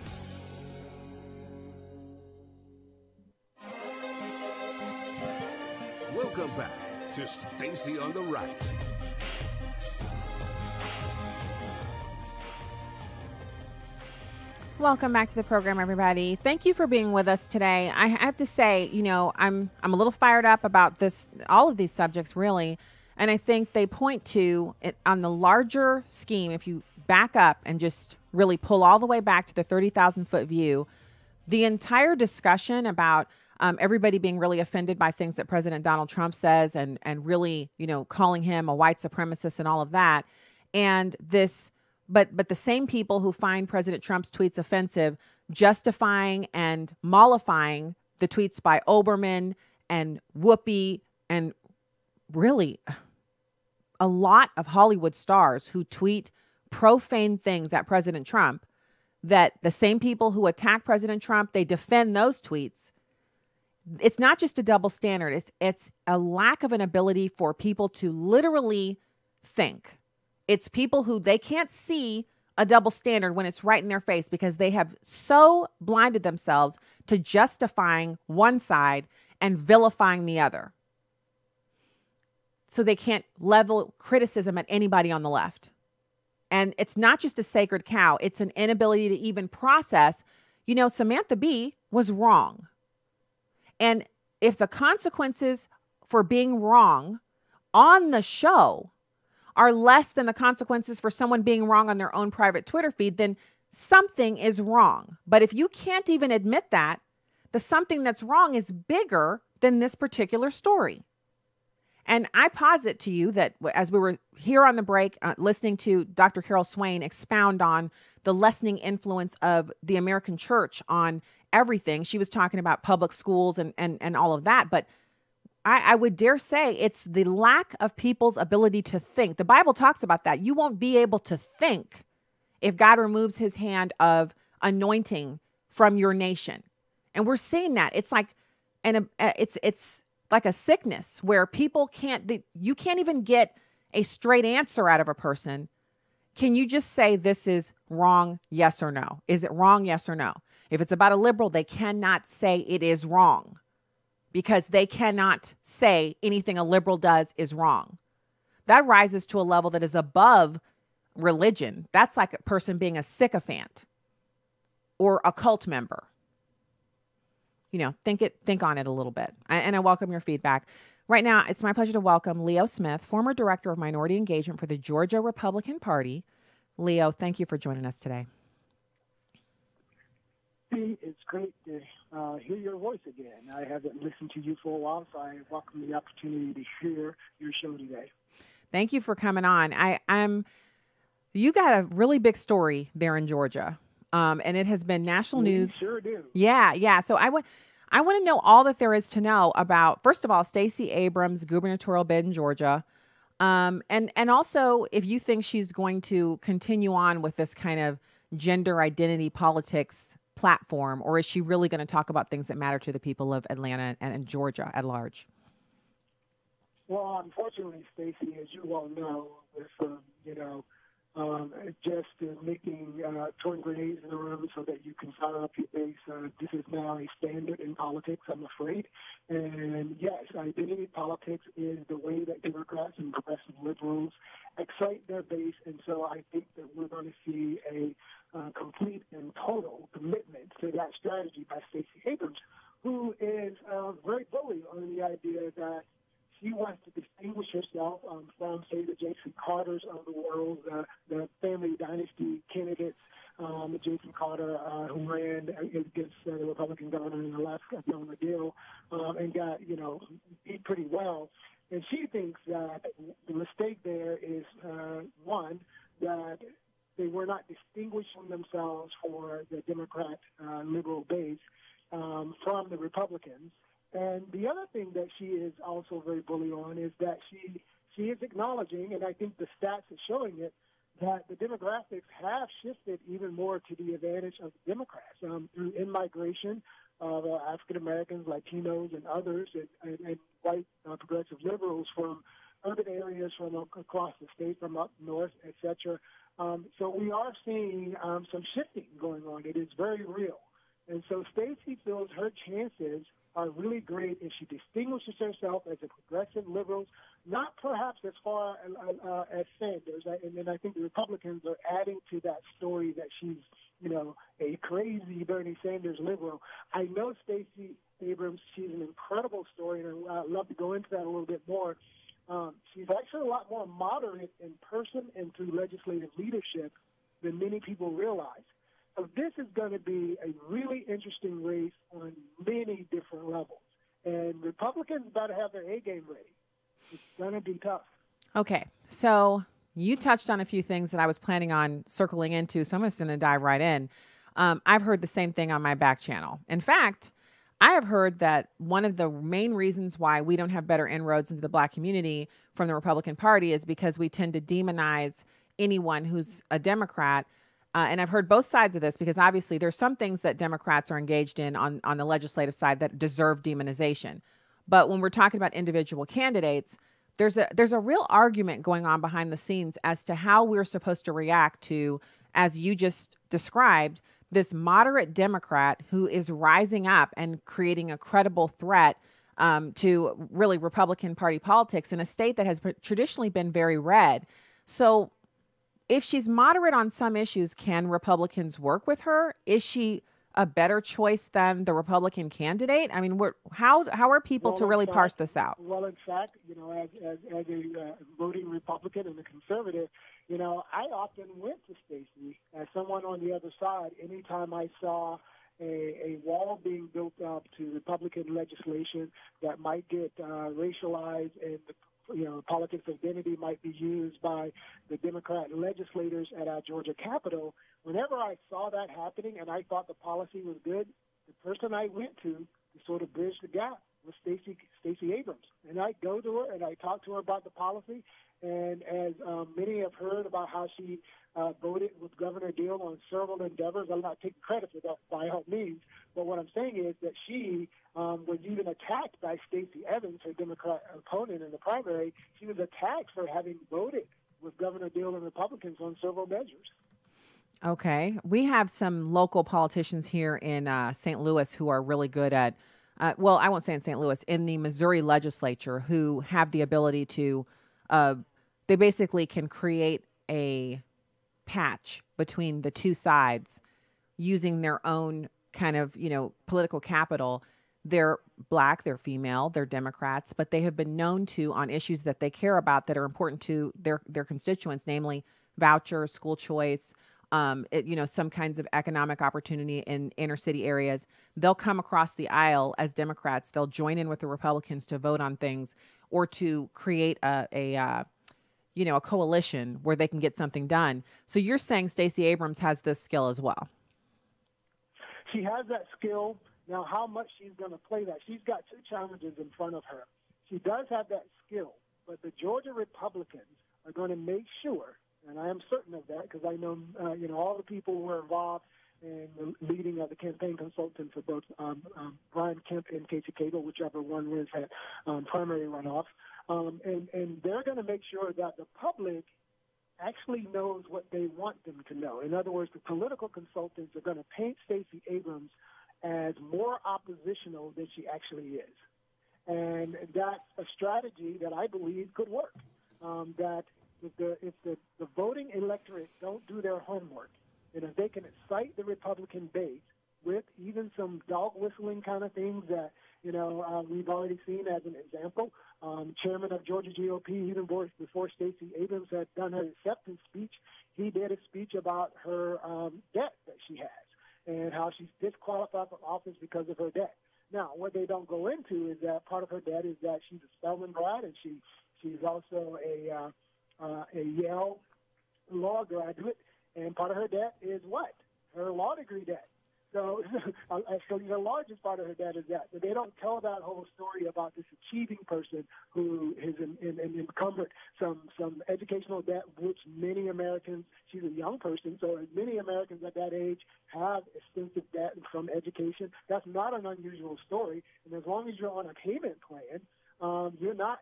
Welcome back to Stacy on the Right. Welcome back to the program, everybody. Thank you for being with us today. I have to say, I'm a little fired up about all of these subjects, really. And I think they point to it on the larger scheme. If you back up and just really pull all the way back to the 30,000-foot view, the entire discussion about everybody being really offended by things that President Donald Trump says and really, calling him a white supremacist and all of that. And this, but the same people who find President Trump's tweets offensive, justifying and mollifying the tweets by Oberman and Whoopi and really a lot of Hollywood stars who tweet profane things at President Trump, that the same people who attack President Trump, they defend those tweets. It's not just a double standard. It's a lack of an ability for people to literally think. It's people who they can't see a double standard when it's right in their face because they have so blinded themselves to justifying one side and vilifying the other. So they can't level criticism at anybody on the left. And it's not just a sacred cow. It's an inability to even process, Samantha Bee was wrong. And if the consequences for being wrong on the show are less than the consequences for someone being wrong on their own private Twitter feed, then something is wrong. But if you can't even admit that, the something that's wrong is bigger than this particular story. And I posit to you that as we were here on the break, listening to Dr. Carol Swain expound on the lessening influence of the American church on everything, she was talking about public schools and all of that. But I would dare say it's the lack of people's ability to think. The Bible talks about that. You won't be able to think if God removes his hand of anointing from your nation. And we're seeing that. It's like, it's like a sickness where people you can't even get a straight answer out of a person. Can you just say this is wrong, yes or no? Is it wrong, yes or no? If it's about a liberal, they cannot say it is wrong because they cannot say anything a liberal does is wrong. That rises to a level that is above religion. That's like a person being a sycophant or a cult member. Think on it a little bit. And I welcome your feedback. Right now, it's my pleasure to welcome Leo Smith, former director of minority engagement for the Georgia Republican Party. Leo, thank you for joining us today. It's great to hear your voice again. I haven't listened to you for a while, so I welcome the opportunity to hear your show today. Thank you for coming on. You got a really big story there in Georgia, and it has been national news. Sure do. Yeah. So I want to know all that there is to know about, first of all, Stacey Abrams' gubernatorial bid in Georgia, and also if you think she's going to continue on with this kind of gender identity politics platform, or is she really going to talk about things that matter to the people of Atlanta and Georgia at large? Well, unfortunately, Stacey, as you all know, with just making throwing grenades in the room so that you can fire up your base. This is now a standard in politics, I'm afraid. And yes, identity politics is the way that Democrats and progressive liberals excite their base. And so I think that we're going to see a complete and total commitment to that strategy by Stacey Abrams, who is very bully on the idea that she wants to distinguish herself from, say, the Jason Carters of the world, the family dynasty candidates, Jason Carter, who ran against the Republican governor in Alaska, Governor Deal, and got, beat pretty well. And she thinks that the mistake there is, one, that they were not distinguishing themselves for the Democrat liberal base from the Republicans. And the other thing that she is also very bully on is that she is acknowledging, and I think the stats are showing it, that the demographics have shifted even more to the advantage of the Democrats through in-migration of African-Americans, Latinos, and others, and white progressive liberals from urban areas from across the state, from up north, et cetera. So we are seeing some shifting going on. It is very real. And so Stacey feels her chances are really great if she distinguishes herself as a progressive liberal, not perhaps as far as Sanders. And then I think the Republicans are adding to that story that she's, a crazy Bernie Sanders liberal. I know Stacey Abrams, she's an incredible story, and I'd love to go into that a little bit more. She's actually a lot more moderate in person and through legislative leadership than many people realize. So this is going to be a really interesting race on many different levels. And Republicans better have their A game ready. It's going to be tough. Okay. So you touched on a few things that I was planning on circling into, so I'm just going to dive right in. I've heard the same thing on my back channel. In fact, I have heard that one of the main reasons why we don't have better inroads into the Black community from the Republican Party is because we tend to demonize anyone who's a Democrat. And I've heard both sides of this because obviously there's some things that Democrats are engaged in on the legislative side that deserve demonization. But when we're talking about individual candidates, there's a real argument going on behind the scenes as to how we're supposed to react to as you just described, this moderate Democrat who is rising up and creating a credible threat to really Republican Party politics in a state that has traditionally been very red. So if she's moderate on some issues, can Republicans work with her? Is she a better choice than the Republican candidate? I mean, how are people to really parse this out? Well, in fact, as a voting Republican and a conservative, I often went to Stacey as someone on the other side anytime I saw a wall being built up to Republican legislation that might get racialized, and politics of identity might be used by the Democrat legislators at our Georgia Capitol. Whenever I saw that happening and I thought the policy was good, the person I went to sort of bridge the gap was Stacey Abrams. And I go to her and I talk to her about the policy. And as many have heard about how she voted with Governor Deal on several endeavors, I'm not taking credit for that by all means. But what I'm saying is that she was even attacked by Stacey Evans, her Democrat opponent in the primary. She was attacked for having voted with Governor Deal and Republicans on several measures. Okay. We have some local politicians here in St. Louis who are really good at, well, I won't say in St. Louis, in the Missouri legislature, who have the ability to, they basically can create a patch between the two sides using their own kind of, political capital. They're black, they're female, they're Democrats, but they have been known to, on issues that they care about that are important to their constituents, namely vouchers, school choice, some kinds of economic opportunity in inner city areas. They'll come across the aisle as Democrats. They'll join in with the Republicans to vote on things or to create a coalition where they can get something done. So you're saying Stacey Abrams has this skill as well? She has that skill. Now, how much she's going to play that? She's got two challenges in front of her. She does have that skill, but the Georgia Republicans are going to make sure, and I am certain of that because I know, all the people who were involved in the leading of the campaign consultant for both Brian Kemp and Casey Cagle, whichever one wins that primary runoff. And they're going to make sure that the public actually knows what they want them to know. In other words, the political consultants are going to paint Stacey Abrams as more oppositional than she actually is. And that's a strategy that I believe could work. That if the voting electorate don't do their homework, and if they can excite the Republican base with even some dog whistling kind of things that, we've already seen as an example. Chairman of Georgia GOP, even before Stacey Abrams had done her acceptance speech, he did a speech about her debt that she has and how she's disqualified from office because of her debt. Now, what they don't go into is that part of her debt is that she's a Spelman grad, and she's also a Yale law graduate, and part of her debt is what? Her law degree debt. So actually the largest part of her debt is that. But they don't tell that whole story about this achieving person who is encumbered some educational debt, which many Americans, she's a young person, so many Americans at that age have extensive debt from education. That's not an unusual story. And as long as you're on a payment plan, you're not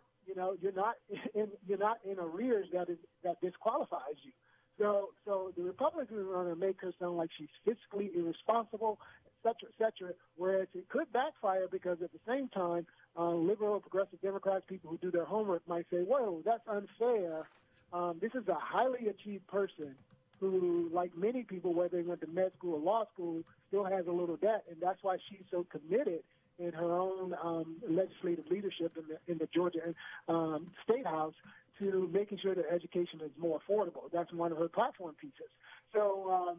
in arrears that disqualifies you. So the Republicans are going to make her sound like she's fiscally irresponsible, et cetera, whereas it could backfire because at the same time, liberal, progressive Democrats, people who do their homework might say, whoa, that's unfair. This is a highly achieved person who, like many people, whether they went to med school or law school, still has a little debt, and that's why she's so committed in her own legislative leadership in the Georgia State House to making sure that education is more affordable. That's one of her platform pieces. So,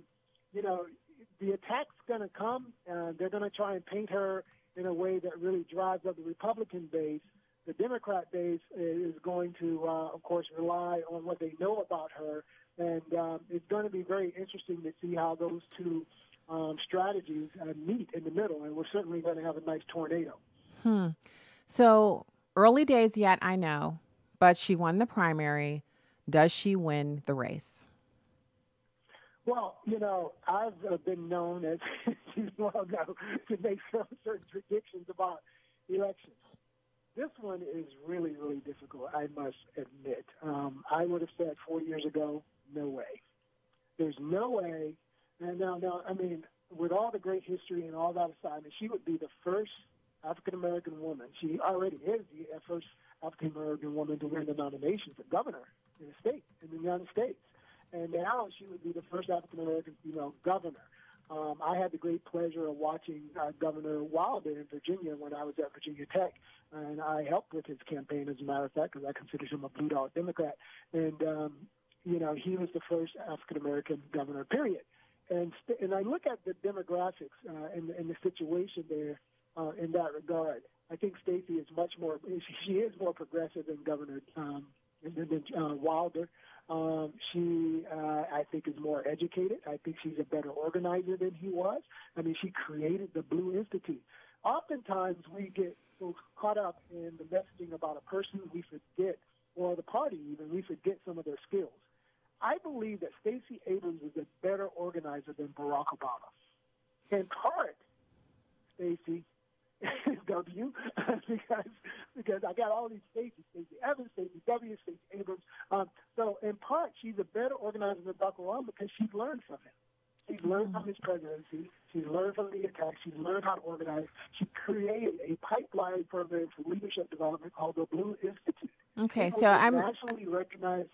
the attack's going to come. They're going to try and paint her in a way that really drives up the Republican base. The Democrat base is going to, of course, rely on what they know about her. And it's going to be very interesting to see how those two strategies meet in the middle. And we're certainly going to have a nice tornado. So early days yet, I know. But she won the primary. Does she win the race? Well, I've been known, as you well know, to make certain predictions about elections. This one is really, really difficult, I must admit. I would have said 4 years ago, no way. There's no way. And now, I mean, with all the great history and all that aside, I mean, she would be the first African-American woman. She already is the first African-American woman to win the nomination for governor in the state, in the United States. And now she would be the first African-American female governor. I had the great pleasure of watching Governor Wilder in Virginia when I was at Virginia Tech, and I helped with his campaign, as a matter of fact, because I consider him a blue dog Democrat. And, you know, he was the first African-American governor, period. And I look at the demographics and the situation there in that regard. I think Stacey is much more, she is more progressive than Governor Wilder. She, I think, is more educated. I think she's a better organizer than he was. I mean, she created the Blue Institute. Oftentimes we get so caught up in the messaging about a person, we forget, or the party even, we forget some of their skills. I believe that Stacey Abrams is a better organizer than Barack Obama. In part, Stacey, W, because I got all these Stacey Evans, Stacey W, Stacey Abrams. So in part, she's a better organizer than Barack Obama because she's learned from him. She's learned from his presidency. She's learned from the attacks. She's learned how to organize. She created a pipeline program for leadership development called the Blue Institute. Okay, People so I'm nationally recognized.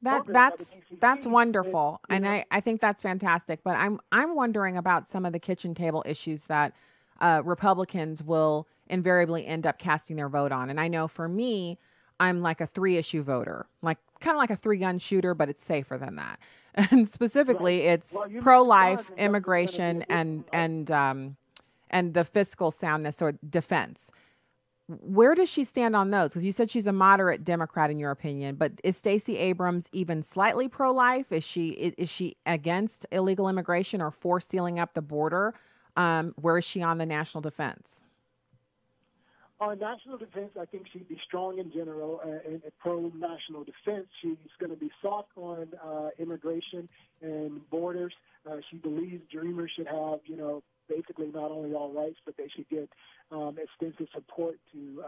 That's wonderful, and I think that's fantastic. But I'm wondering about some of the kitchen table issues that Republicans will invariably end up casting their vote on. And I know for me, I'm like a 3-issue voter, like kind of like a 3-gun shooter, but it's safer than that. And specifically, it's pro-life, immigration, and the fiscal soundness or defense. Where does she stand on those? Because you said she's a moderate Democrat in your opinion, but is Stacey Abrams even slightly pro-life? Is she against illegal immigration or for sealing up the border? Where is she on the national defense? On national defense, I think she'd be strong in general and pro-national defense. She's going to be soft on immigration and borders. She believes Dreamers should have, you know, basically not only all rights, but they should get extensive support to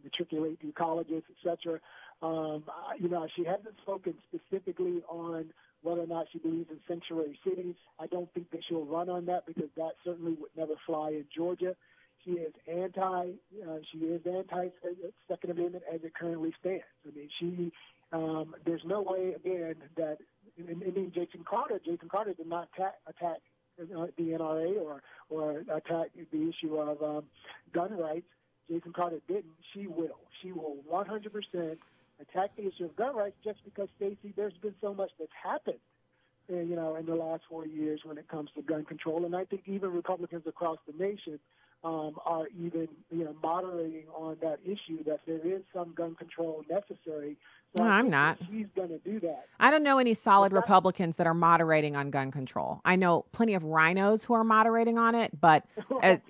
matriculate through colleges, etc. You know, she hasn't spoken specifically on whether or not she believes in sanctuary cities. I don't think that she'll run on that because that certainly would never fly in Georgia. She is anti Second Amendment as it currently stands. I mean, there's no way, again, that Jason Carter did not attack the NRA or attack the issue of gun rights. Jason Carter didn't. She will 100% attack the issue of gun rights just because, Stacey, there's been so much that's happened, you know, in the last 4 years when it comes to gun control. And I think even Republicans across the nation are even, you know, moderating on that issue that there is some gun control necessary. So no, I'm not. She's going to do that. I don't know any solid Republicans that are moderating on gun control. I know plenty of rhinos who are moderating on it, but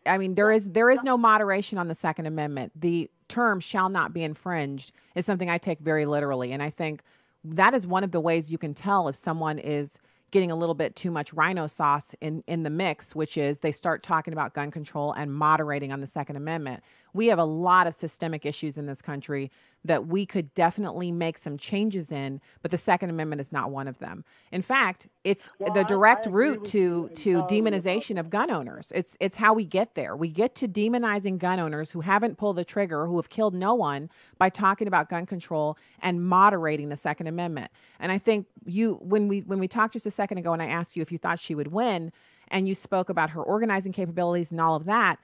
I mean, there is no moderation on the Second Amendment. The term "shall not be infringed" is something I take very literally, and I think that is one of the ways you can tell if someone is getting a little bit too much rhino sauce in the mix, which is they start talking about gun control and moderating on the Second Amendment. We have a lot of systemic issues in this country that we could definitely make some changes in, but the Second Amendment is not one of them. In fact, it's the direct route to demonization of gun owners. It's how we get there. We get to demonizing gun owners who haven't pulled the trigger, who have killed no one, by talking about gun control and moderating the Second Amendment. And I think when we talked just a second ago and I asked you if you thought she would win, and you spoke about her organizing capabilities and all of that,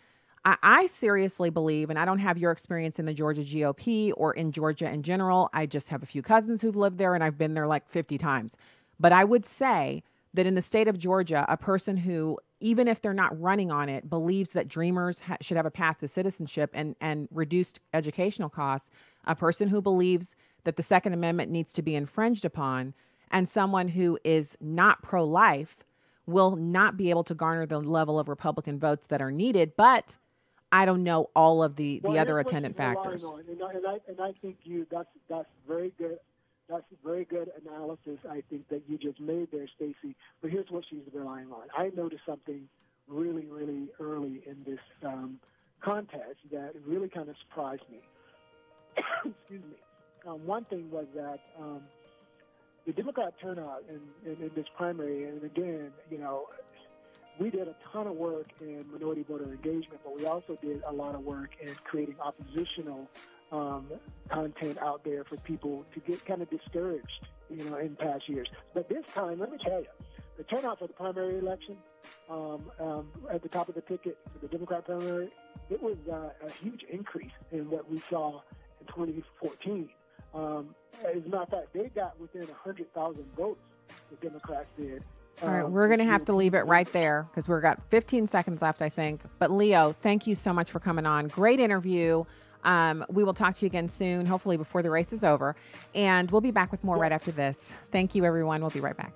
I seriously believe, and I don't have your experience in the Georgia GOP or in Georgia in general. I just have a few cousins who've lived there, and I've been there like 50 times. But I would say that in the state of Georgia, a person who, even if they're not running on it, believes that Dreamers should have a path to citizenship and reduced educational costs, a person who believes that the Second Amendment needs to be infringed upon, and someone who is not pro-life will not be able to garner the level of Republican votes that are needed. But I don't know all of the other attendant factors. And I think that's very good. That's a very good analysis, I think, that you just made there, Stacey. But here's what she's relying on. I noticed something really, really early in this contest that really kind of surprised me. Excuse me. One thing was that the Democrat turnout in this primary, and again, you know, we did a ton of work in minority voter engagement, but we also did a lot of work in creating oppositional content out there for people to get kind of discouraged, you know, in past years. But this time, let me tell you, the turnout for the primary election at the top of the ticket for the Democrat primary, it was a huge increase in what we saw in 2014. As a matter of fact, they got within 100,000 votes, the Democrats did. All right, we're going to have to leave it right there because we've got 15 seconds left, I think. But Leo, thank you so much for coming on. Great interview. We will talk to you again soon, hopefully before the race is over. And we'll be back with more right after this. Thank you, everyone. We'll be right back.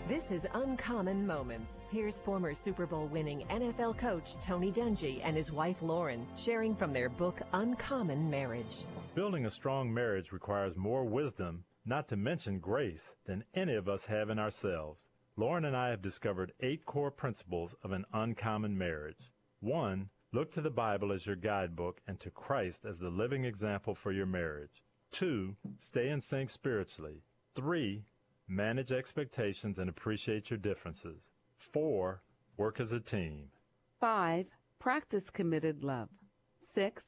This is Uncommon Moments. Here's former Super Bowl winning NFL coach Tony Dungy and his wife Lauren sharing from their book Uncommon Marriage. Building a strong marriage requires more wisdom, not to mention grace, than any of us have in ourselves. Lauren and I have discovered 8 core principles of an uncommon marriage. 1. Look to the Bible as your guidebook and to Christ as the living example for your marriage. 2. Stay in sync spiritually. 3. Manage expectations and appreciate your differences. 4. Work as a team. 5. Practice committed love. 6.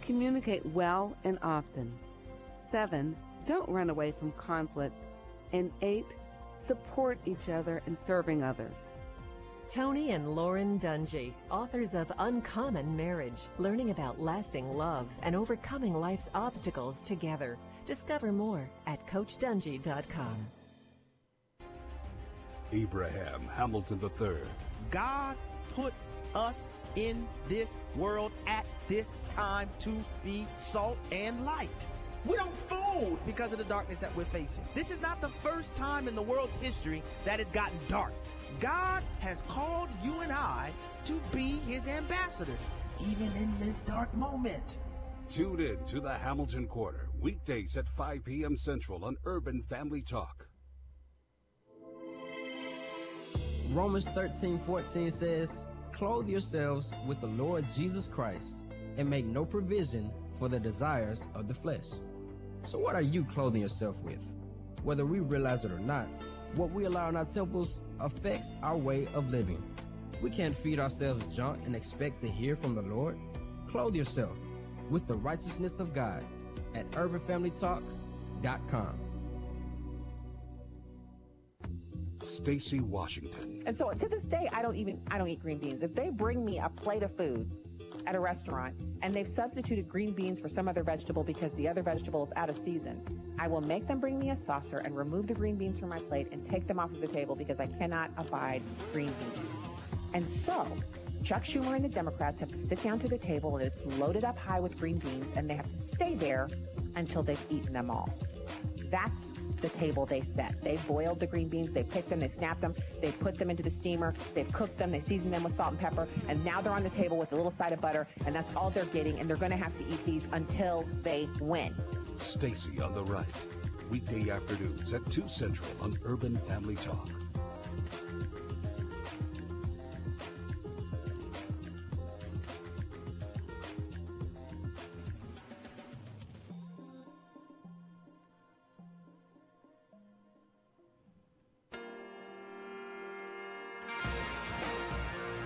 Communicate well and often. 7. Don't run away from conflict. And 8. Support each other in serving others. Tony and Lauren Dungy, authors of Uncommon Marriage, learning about lasting love and overcoming life's obstacles together. Discover more at CoachDungy.com. Abraham Hamilton III. God put us in this world at this time to be salt and light. We don't fold because of the darkness that we're facing. This is not the first time in the world's history that it's gotten dark. God has called you and I to be his ambassadors, even in this dark moment. Tune in to the Hamilton Quarter, weekdays at 5 p.m. Central on Urban Family Talk. Romans 13:14 says, "Clothe yourselves with the Lord Jesus Christ and make no provision for the desires of the flesh." So what are you clothing yourself with? Whether we realize it or not, what we allow in our temples affects our way of living. We can't feed ourselves junk and expect to hear from the Lord. Clothe yourself with the righteousness of God at urbanfamilytalk.com. Stacy Washington. And so to this day, I don't eat green beans. If they bring me a plate of food at a restaurant and they've substituted green beans for some other vegetable because the other vegetable is out of season, I will make them bring me a saucer and remove the green beans from my plate and take them off of the table because I cannot abide green beans. And so Chuck Schumer and the Democrats have to sit down to the table and it's loaded up high with green beans and they have to stay there until they've eaten them all. That's the table they set. They boiled the green beans, they picked them, they snapped them, they put them into the steamer, they've cooked them, they seasoned them with salt and pepper, and now they're on the table with a little side of butter, and that's all they're getting, and they're going to have to eat these until they win. Stacy on the Right, weekday afternoons at 2 Central on Urban Family Talk.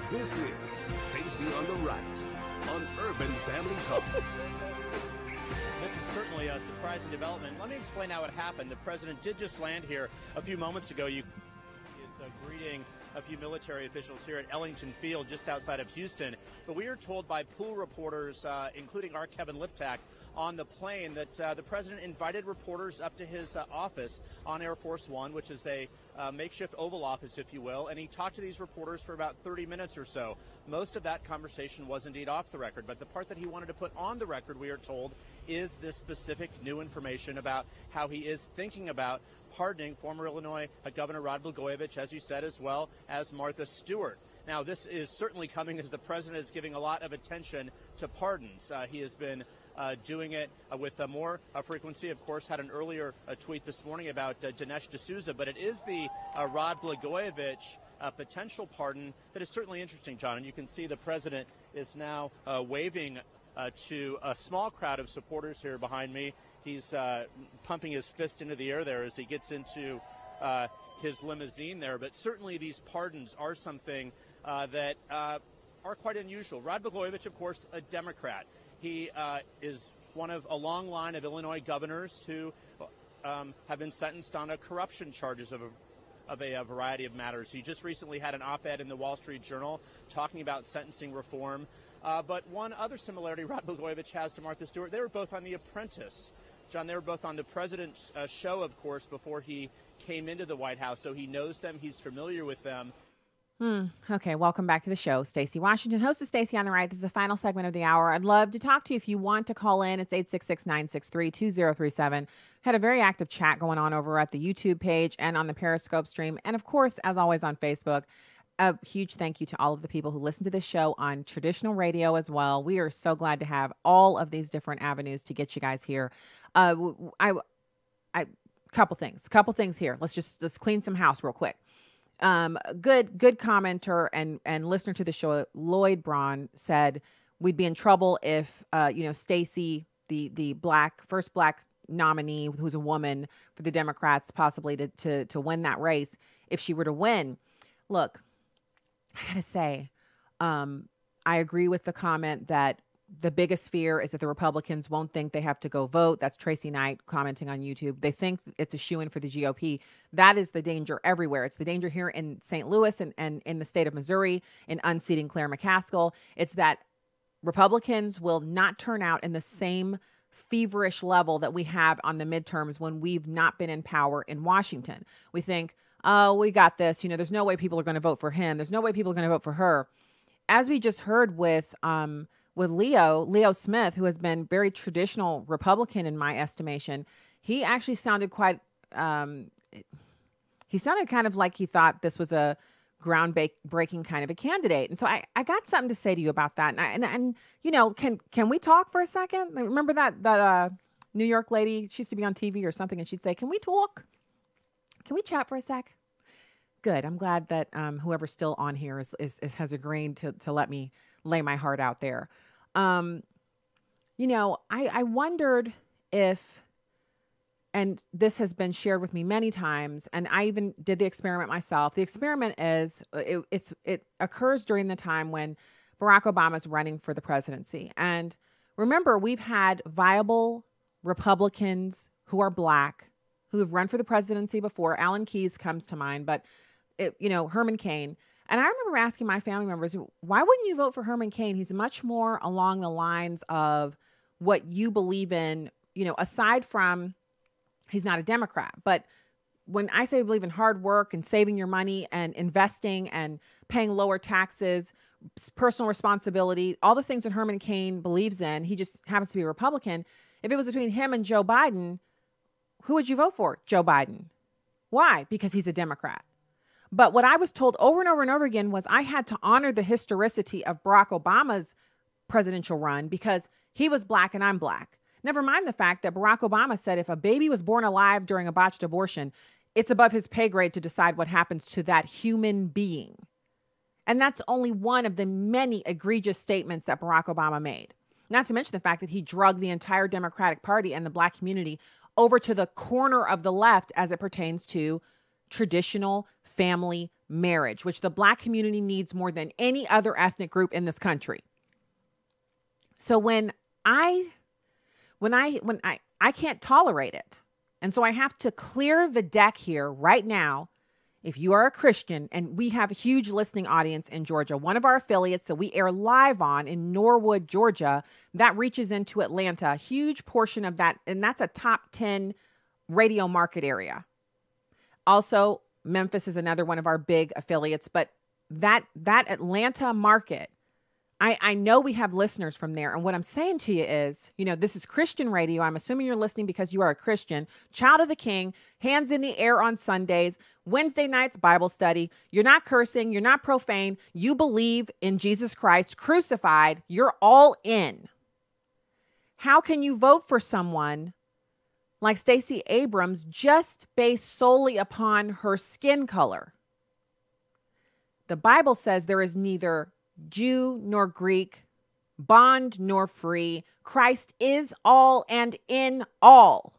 This is Stacy on the Right on Urban Family Talk. This is certainly a surprising development. Let me explain how it happened. The president did just land here a few moments ago. He is greeting a few military officials here at Ellington Field just outside of Houston. But we are told by pool reporters, including our Kevin Liptak, on the plane that the president invited reporters up to his office on Air Force One, which is a makeshift Oval Office, if you will, and he talked to these reporters for about 30 minutes or so. Most of that conversation was indeed off the record, but the part that he wanted to put on the record, we are told, is this specific new information about how he is thinking about pardoning former Illinois Governor Rod Blagojevich, as you said, as well as Martha Stewart. Now, this is certainly coming as the president is giving a lot of attention to pardons. He has been doing it with more frequency. Of course, had an earlier tweet this morning about Dinesh D'Souza, but it is the Rod Blagojevich potential pardon that is certainly interesting, John. And you can see the president is now waving to a small crowd of supporters here behind me. He's pumping his fist into the air there as he gets into his limousine there. But certainly these pardons are something that are quite unusual. Rod Blagojevich, of course, a Democrat. He is one of a long line of Illinois governors who have been sentenced on corruption charges of a variety of matters. He just recently had an op-ed in the Wall Street Journal talking about sentencing reform. But one other similarity Rod Blagojevich has to Martha Stewart, they were both on The Apprentice. John, they were both on the president's show, of course, before he came into the White House. So he knows them. He's familiar with them. Okay, welcome back to the show. Stacey Washington, host of Stacey on the Right. This is the final segment of the hour. I'd love to talk to you if you want to call in. It's 866-963-2037. Had a very active chat going on over at the YouTube page and on the Periscope stream. And of course, as always on Facebook. A huge thank you to all of the people who listen to this show on traditional radio as well. We are so glad to have all of these different avenues to get you guys here. Couple things here. Let's clean some house real quick. Good commenter and listener to the show, Lloyd Braun, said we'd be in trouble if Stacey, the first black nominee who's a woman for the Democrats, possibly to win that race, if she were to win. Look, I gotta say, I agree with the comment that the biggest fear is that the Republicans won't think they have to go vote. That's Tracy Knight commenting on YouTube. They think it's a shoo-in for the GOP. That is the danger everywhere. It's the danger here in St. Louis and in the state of Missouri in unseating Claire McCaskill. It's that Republicans will not turn out in the same feverish level that we have on the midterms when we've not been in power in Washington. We think, oh, we got this. There's no way people are going to vote for him. There's no way people are going to vote for her. As we just heard with Leo Smith, who has been very traditional Republican in my estimation, he actually sounded he sounded kind of like he thought this was a groundbreaking kind of a candidate. And so I got something to say to you about that. And can we talk for a second? Remember that New York lady, she used to be on TV or something, and she'd say, can we talk? Can we chat for a sec? Good. I'm glad that whoever's still on here has agreed to let me lay my heart out there. I wondered if, and this has been shared with me many times, and I even did the experiment myself. The experiment is, it occurs during the time when Barack Obama is running for the presidency. And remember, we've had viable Republicans who are black, who have run for the presidency before. Alan Keyes comes to mind, but Herman Cain. And I remember asking my family members, why wouldn't you vote for Herman Cain? He's much more along the lines of what you believe in, aside from he's not a Democrat. But when I say I believe in hard work and saving your money and investing and paying lower taxes, personal responsibility, all the things that Herman Cain believes in, he just happens to be a Republican. If it was between him and Joe Biden, who would you vote for? Joe Biden. Why? Because he's a Democrat. But what I was told over and over and over again was I had to honor the historicity of Barack Obama's presidential run because he was black and I'm black. Never mind the fact that Barack Obama said if a baby was born alive during a botched abortion, it's above his pay grade to decide what happens to that human being. And that's only one of the many egregious statements that Barack Obama made. Not to mention the fact that he drugged the entire Democratic Party and the black community over to the corner of the left as it pertains to traditional family marriage, which the black community needs more than any other ethnic group in this country. So when I can't tolerate it. And so I have to clear the deck here right now. If you are a Christian, and we have a huge listening audience in Georgia, one of our affiliates that we air live on in Norwood, Georgia, that reaches into Atlanta, a huge portion of that. And that's a top 10 radio market area. Also, Memphis is another one of our big affiliates, but that Atlanta market, I know we have listeners from there. And what I'm saying to you is, this is Christian radio. I'm assuming you're listening because you are a Christian, child of the King, hands in the air on Sundays, Wednesday nights, Bible study. You're not cursing. You're not profane. You believe in Jesus Christ crucified. You're all in. How can you vote for someone like Stacey Abrams just based solely upon her skin color? The Bible says there is neither Jew nor Greek, bond nor free. Christ is all and in all.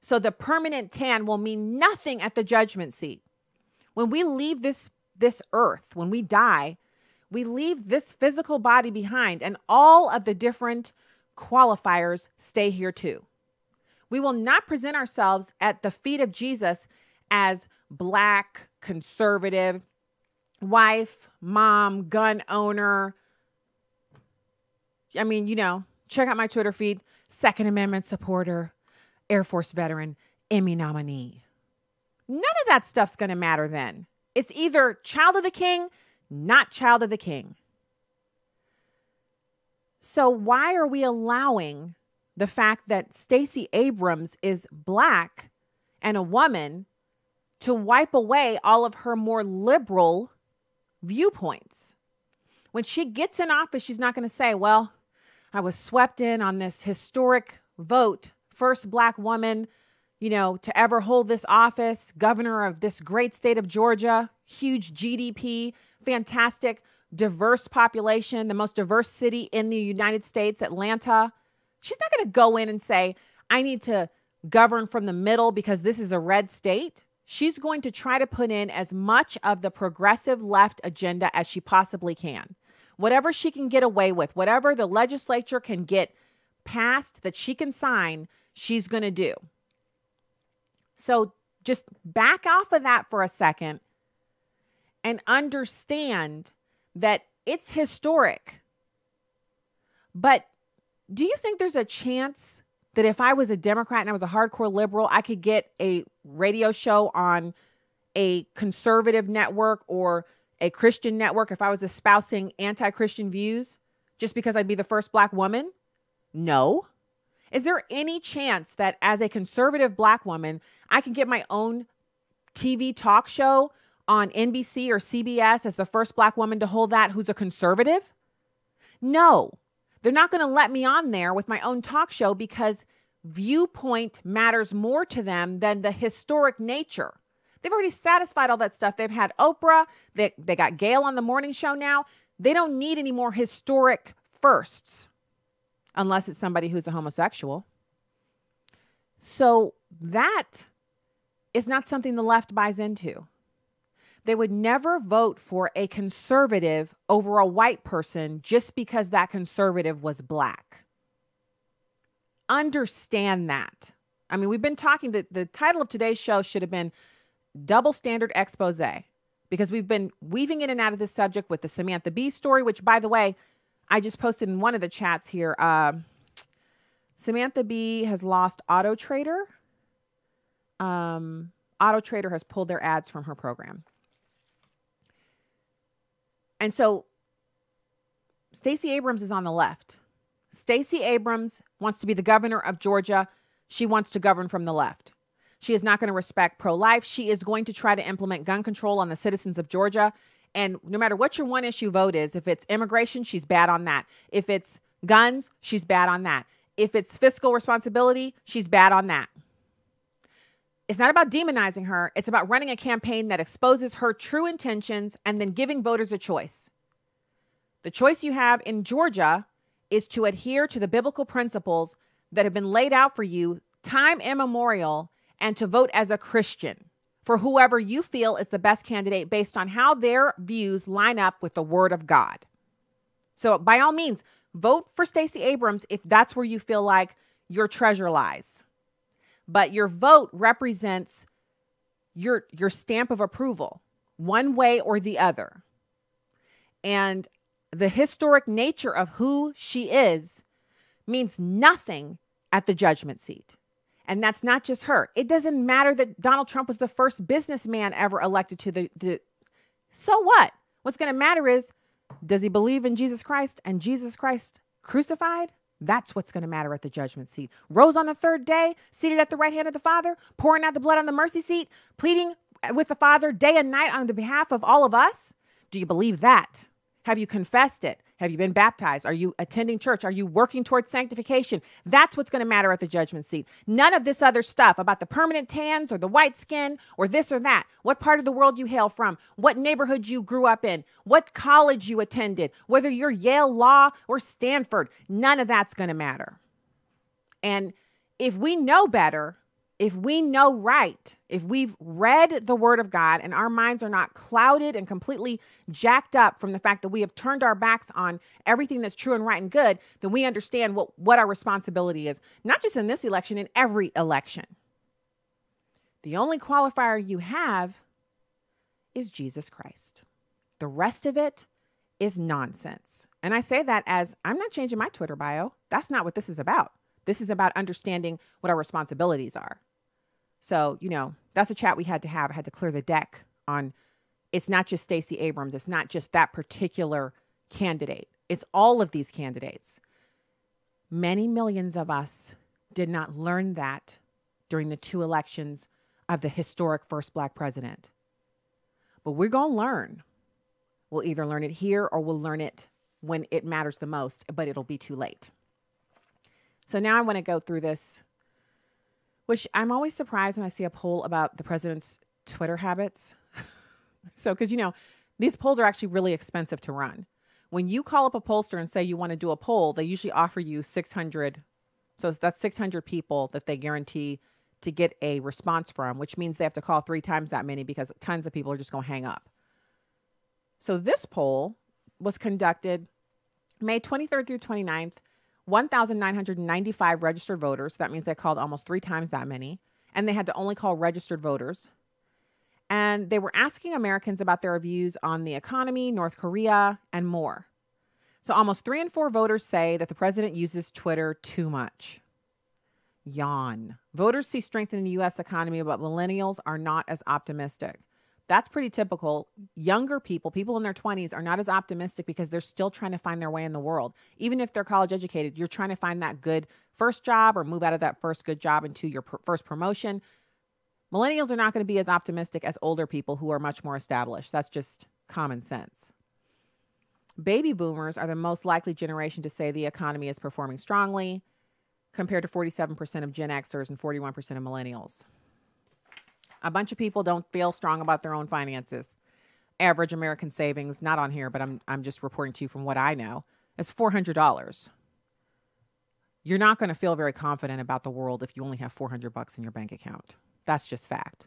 So the permanent tan will mean nothing at the judgment seat. When we leave this earth, when we die, we leave this physical body behind, and all of the different qualifiers stay here too. We will not present ourselves at the feet of Jesus as black, conservative, wife, mom, gun owner. I mean, check out my Twitter feed, Second Amendment supporter, Air Force veteran, Emmy nominee. None of that stuff's going to matter then. It's either child of the king, not child of the king. So why are we allowing the fact that Stacey Abrams is black and a woman to wipe away all of her more liberal viewpoints? When she gets in office, she's not going to say, well, I was swept in on this historic vote, first black woman, to ever hold this office, governor of this great state of Georgia, huge GDP, fantastic, diverse population, the most diverse city in the United States, Atlanta. She's not going to go in and say, I need to govern from the middle because this is a red state. She's going to try to put in as much of the progressive left agenda as she possibly can. Whatever she can get away with, whatever the legislature can get passed that she can sign, she's going to do. So just back off of that for a second and understand that it's historic. But do you think there's a chance that if I was a Democrat and I was a hardcore liberal, I could get a radio show on a conservative network or a Christian network if I was espousing anti-Christian views just because I'd be the first black woman? No. Is there any chance that as a conservative black woman, I can get my own TV talk show on NBC or CBS as the first black woman to hold that who's a conservative? No. They're not going to let me on there with my own talk show because viewpoint matters more to them than the historic nature. They've already satisfied all that stuff. They've had Oprah. They got Gail on the morning show now. They don't need any more historic firsts unless it's somebody who's a homosexual. So that is not something the left buys into. They would never vote for a conservative over a white person just because that conservative was black. Understand that. I mean, we've been talking, the title of today's show should have been Double Standard Expose, because we've been weaving in and out of this subject with the Samantha Bee story, which, by the way, I just posted in one of the chats here. Samantha Bee has lost Auto Trader. Auto Trader has pulled their ads from her program. And so Stacey Abrams is on the left. Stacey Abrams wants to be the governor of Georgia. She wants to govern from the left. She is not going to respect pro-life. She is going to try to implement gun control on the citizens of Georgia. And no matter what your one issue vote is, if it's immigration, she's bad on that. If it's guns, she's bad on that. If it's fiscal responsibility, she's bad on that. It's not about demonizing her. It's about running a campaign that exposes her true intentions and then giving voters a choice. The choice you have in Georgia is to adhere to the biblical principles that have been laid out for you time immemorial and to vote as a Christian for whoever you feel is the best candidate based on how their views line up with the word of God. So by all means, vote for Stacey Abrams if that's where you feel like your treasure lies. But your vote represents your stamp of approval, one way or the other. And the historic nature of who she is means nothing at the judgment seat. And that's not just her. It doesn't matter that Donald Trump was the first businessman ever elected to the so what? What's going to matter is, does he believe in Jesus Christ and Jesus Christ crucified? That's what's going to matter at the judgment seat. Rose on the third day, seated at the right hand of the Father, pouring out the blood on the mercy seat, pleading with the Father day and night on the behalf of all of us. Do you believe that? Have you confessed it? Have you been baptized? Are you attending church? Are you working towards sanctification? That's what's going to matter at the judgment seat. None of this other stuff about the permanent tans or the white skin or this or that. What part of the world you hail from, what neighborhood you grew up in, what college you attended, whether you're Yale Law or Stanford. None of that's going to matter. And if we know better, if we know right, if we've read the word of God and our minds are not clouded and completely jacked up from the fact that we have turned our backs on everything that's true and right and good, then we understand what our responsibility is, not just in this election, in every election. The only qualifier you have is Jesus Christ. The rest of it is nonsense. And I say that as I'm not changing my Twitter bio. That's not what this is about. This is about understanding what our responsibilities are. So, that's a chat we had to have. I had to clear the deck on it's not just Stacey Abrams. It's not just that particular candidate. It's all of these candidates. Many millions of us did not learn that during the 2 elections of the historic first Black president. But we're going to learn. We'll either learn it here or we'll learn it when it matters the most, but it'll be too late. So now I want to go through this, which I'm always surprised when I see a poll about the president's Twitter habits. So, because, these polls are actually really expensive to run. When you call up a pollster and say you want to do a poll, they usually offer you 600. So that's 600 people that they guarantee to get a response from, which means they have to call 3 times that many because tons of people are just going to hang up. So this poll was conducted May 23rd through 29th. 1,995 registered voters. That means they called almost 3 times that many. And they had to only call registered voters. And they were asking Americans about their views on the economy, North Korea, and more. So almost 3 in 4 voters say that the president uses Twitter too much. Yawn. Voters see strength in the U.S. economy, but millennials are not as optimistic. That's pretty typical. Younger people in their 20s are not as optimistic because they're still trying to find their way in the world. Even if they're college educated, you're trying to find that good first job or move out of that first good job into your first promotion. Millennials are not going to be as optimistic as older people who are much more established. That's just common sense. Baby boomers are the most likely generation to say the economy is performing strongly, compared to 47% of Gen Xers and 41% of millennials. A bunch of people don't feel strong about their own finances. Average American savings, not on here, but I'm just reporting to you from what I know, is $400. You're not going to feel very confident about the world if you only have $400 in your bank account. That's just fact.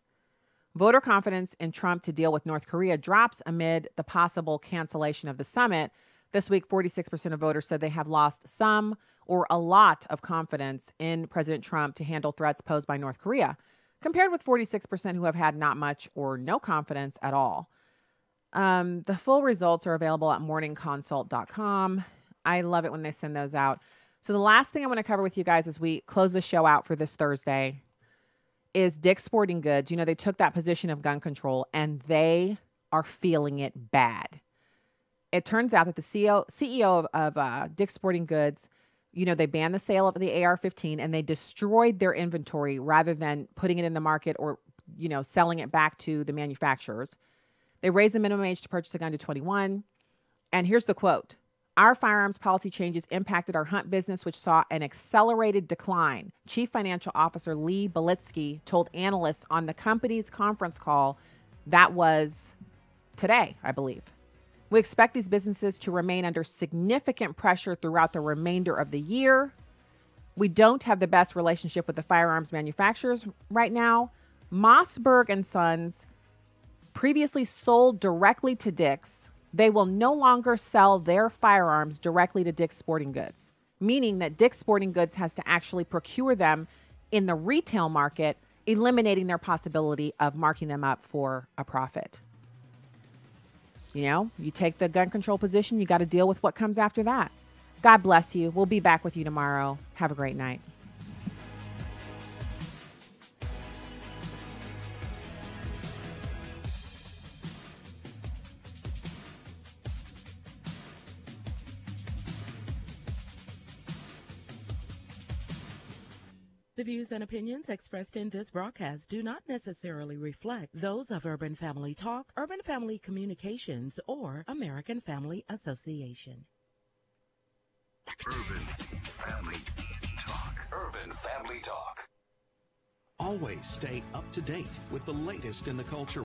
Voter confidence in Trump to deal with North Korea drops amid the possible cancellation of the summit. This week, 46% of voters said they have lost some or a lot of confidence in President Trump to handle threats posed by North Korea, compared with 46% who have had not much or no confidence at all. The full results are available at morningconsult.com. I love it when they send those out. So the last thing I want to cover with you guys as we close the show out for this Thursday is Dick's Sporting Goods. They took that position of gun control and they are feeling it bad. It turns out that the CEO of Dick's Sporting Goods, they banned the sale of the AR-15 and they destroyed their inventory rather than putting it in the market or, selling it back to the manufacturers. They raised the minimum age to purchase a gun to 21. And here's the quote. Our firearms policy changes impacted our hunt business, which saw an accelerated decline. Chief Financial Officer Lee Belitsky told analysts on the company's conference call that was today, I believe. We expect these businesses to remain under significant pressure throughout the remainder of the year. We don't have the best relationship with the firearms manufacturers right now. Mossberg & Sons previously sold directly to Dick's. They will no longer sell their firearms directly to Dick's Sporting Goods, meaning that Dick's Sporting Goods has to actually procure them in the retail market, eliminating their possibility of marking them up for a profit. You take the gun control position, you got to deal with what comes after that. God bless you. We'll be back with you tomorrow. Have a great night. The views and opinions expressed in this broadcast do not necessarily reflect those of Urban Family Talk, Urban Family Communications, or American Family Association. Urban Family Talk. Urban Family Talk. Always stay up to date with the latest in the culture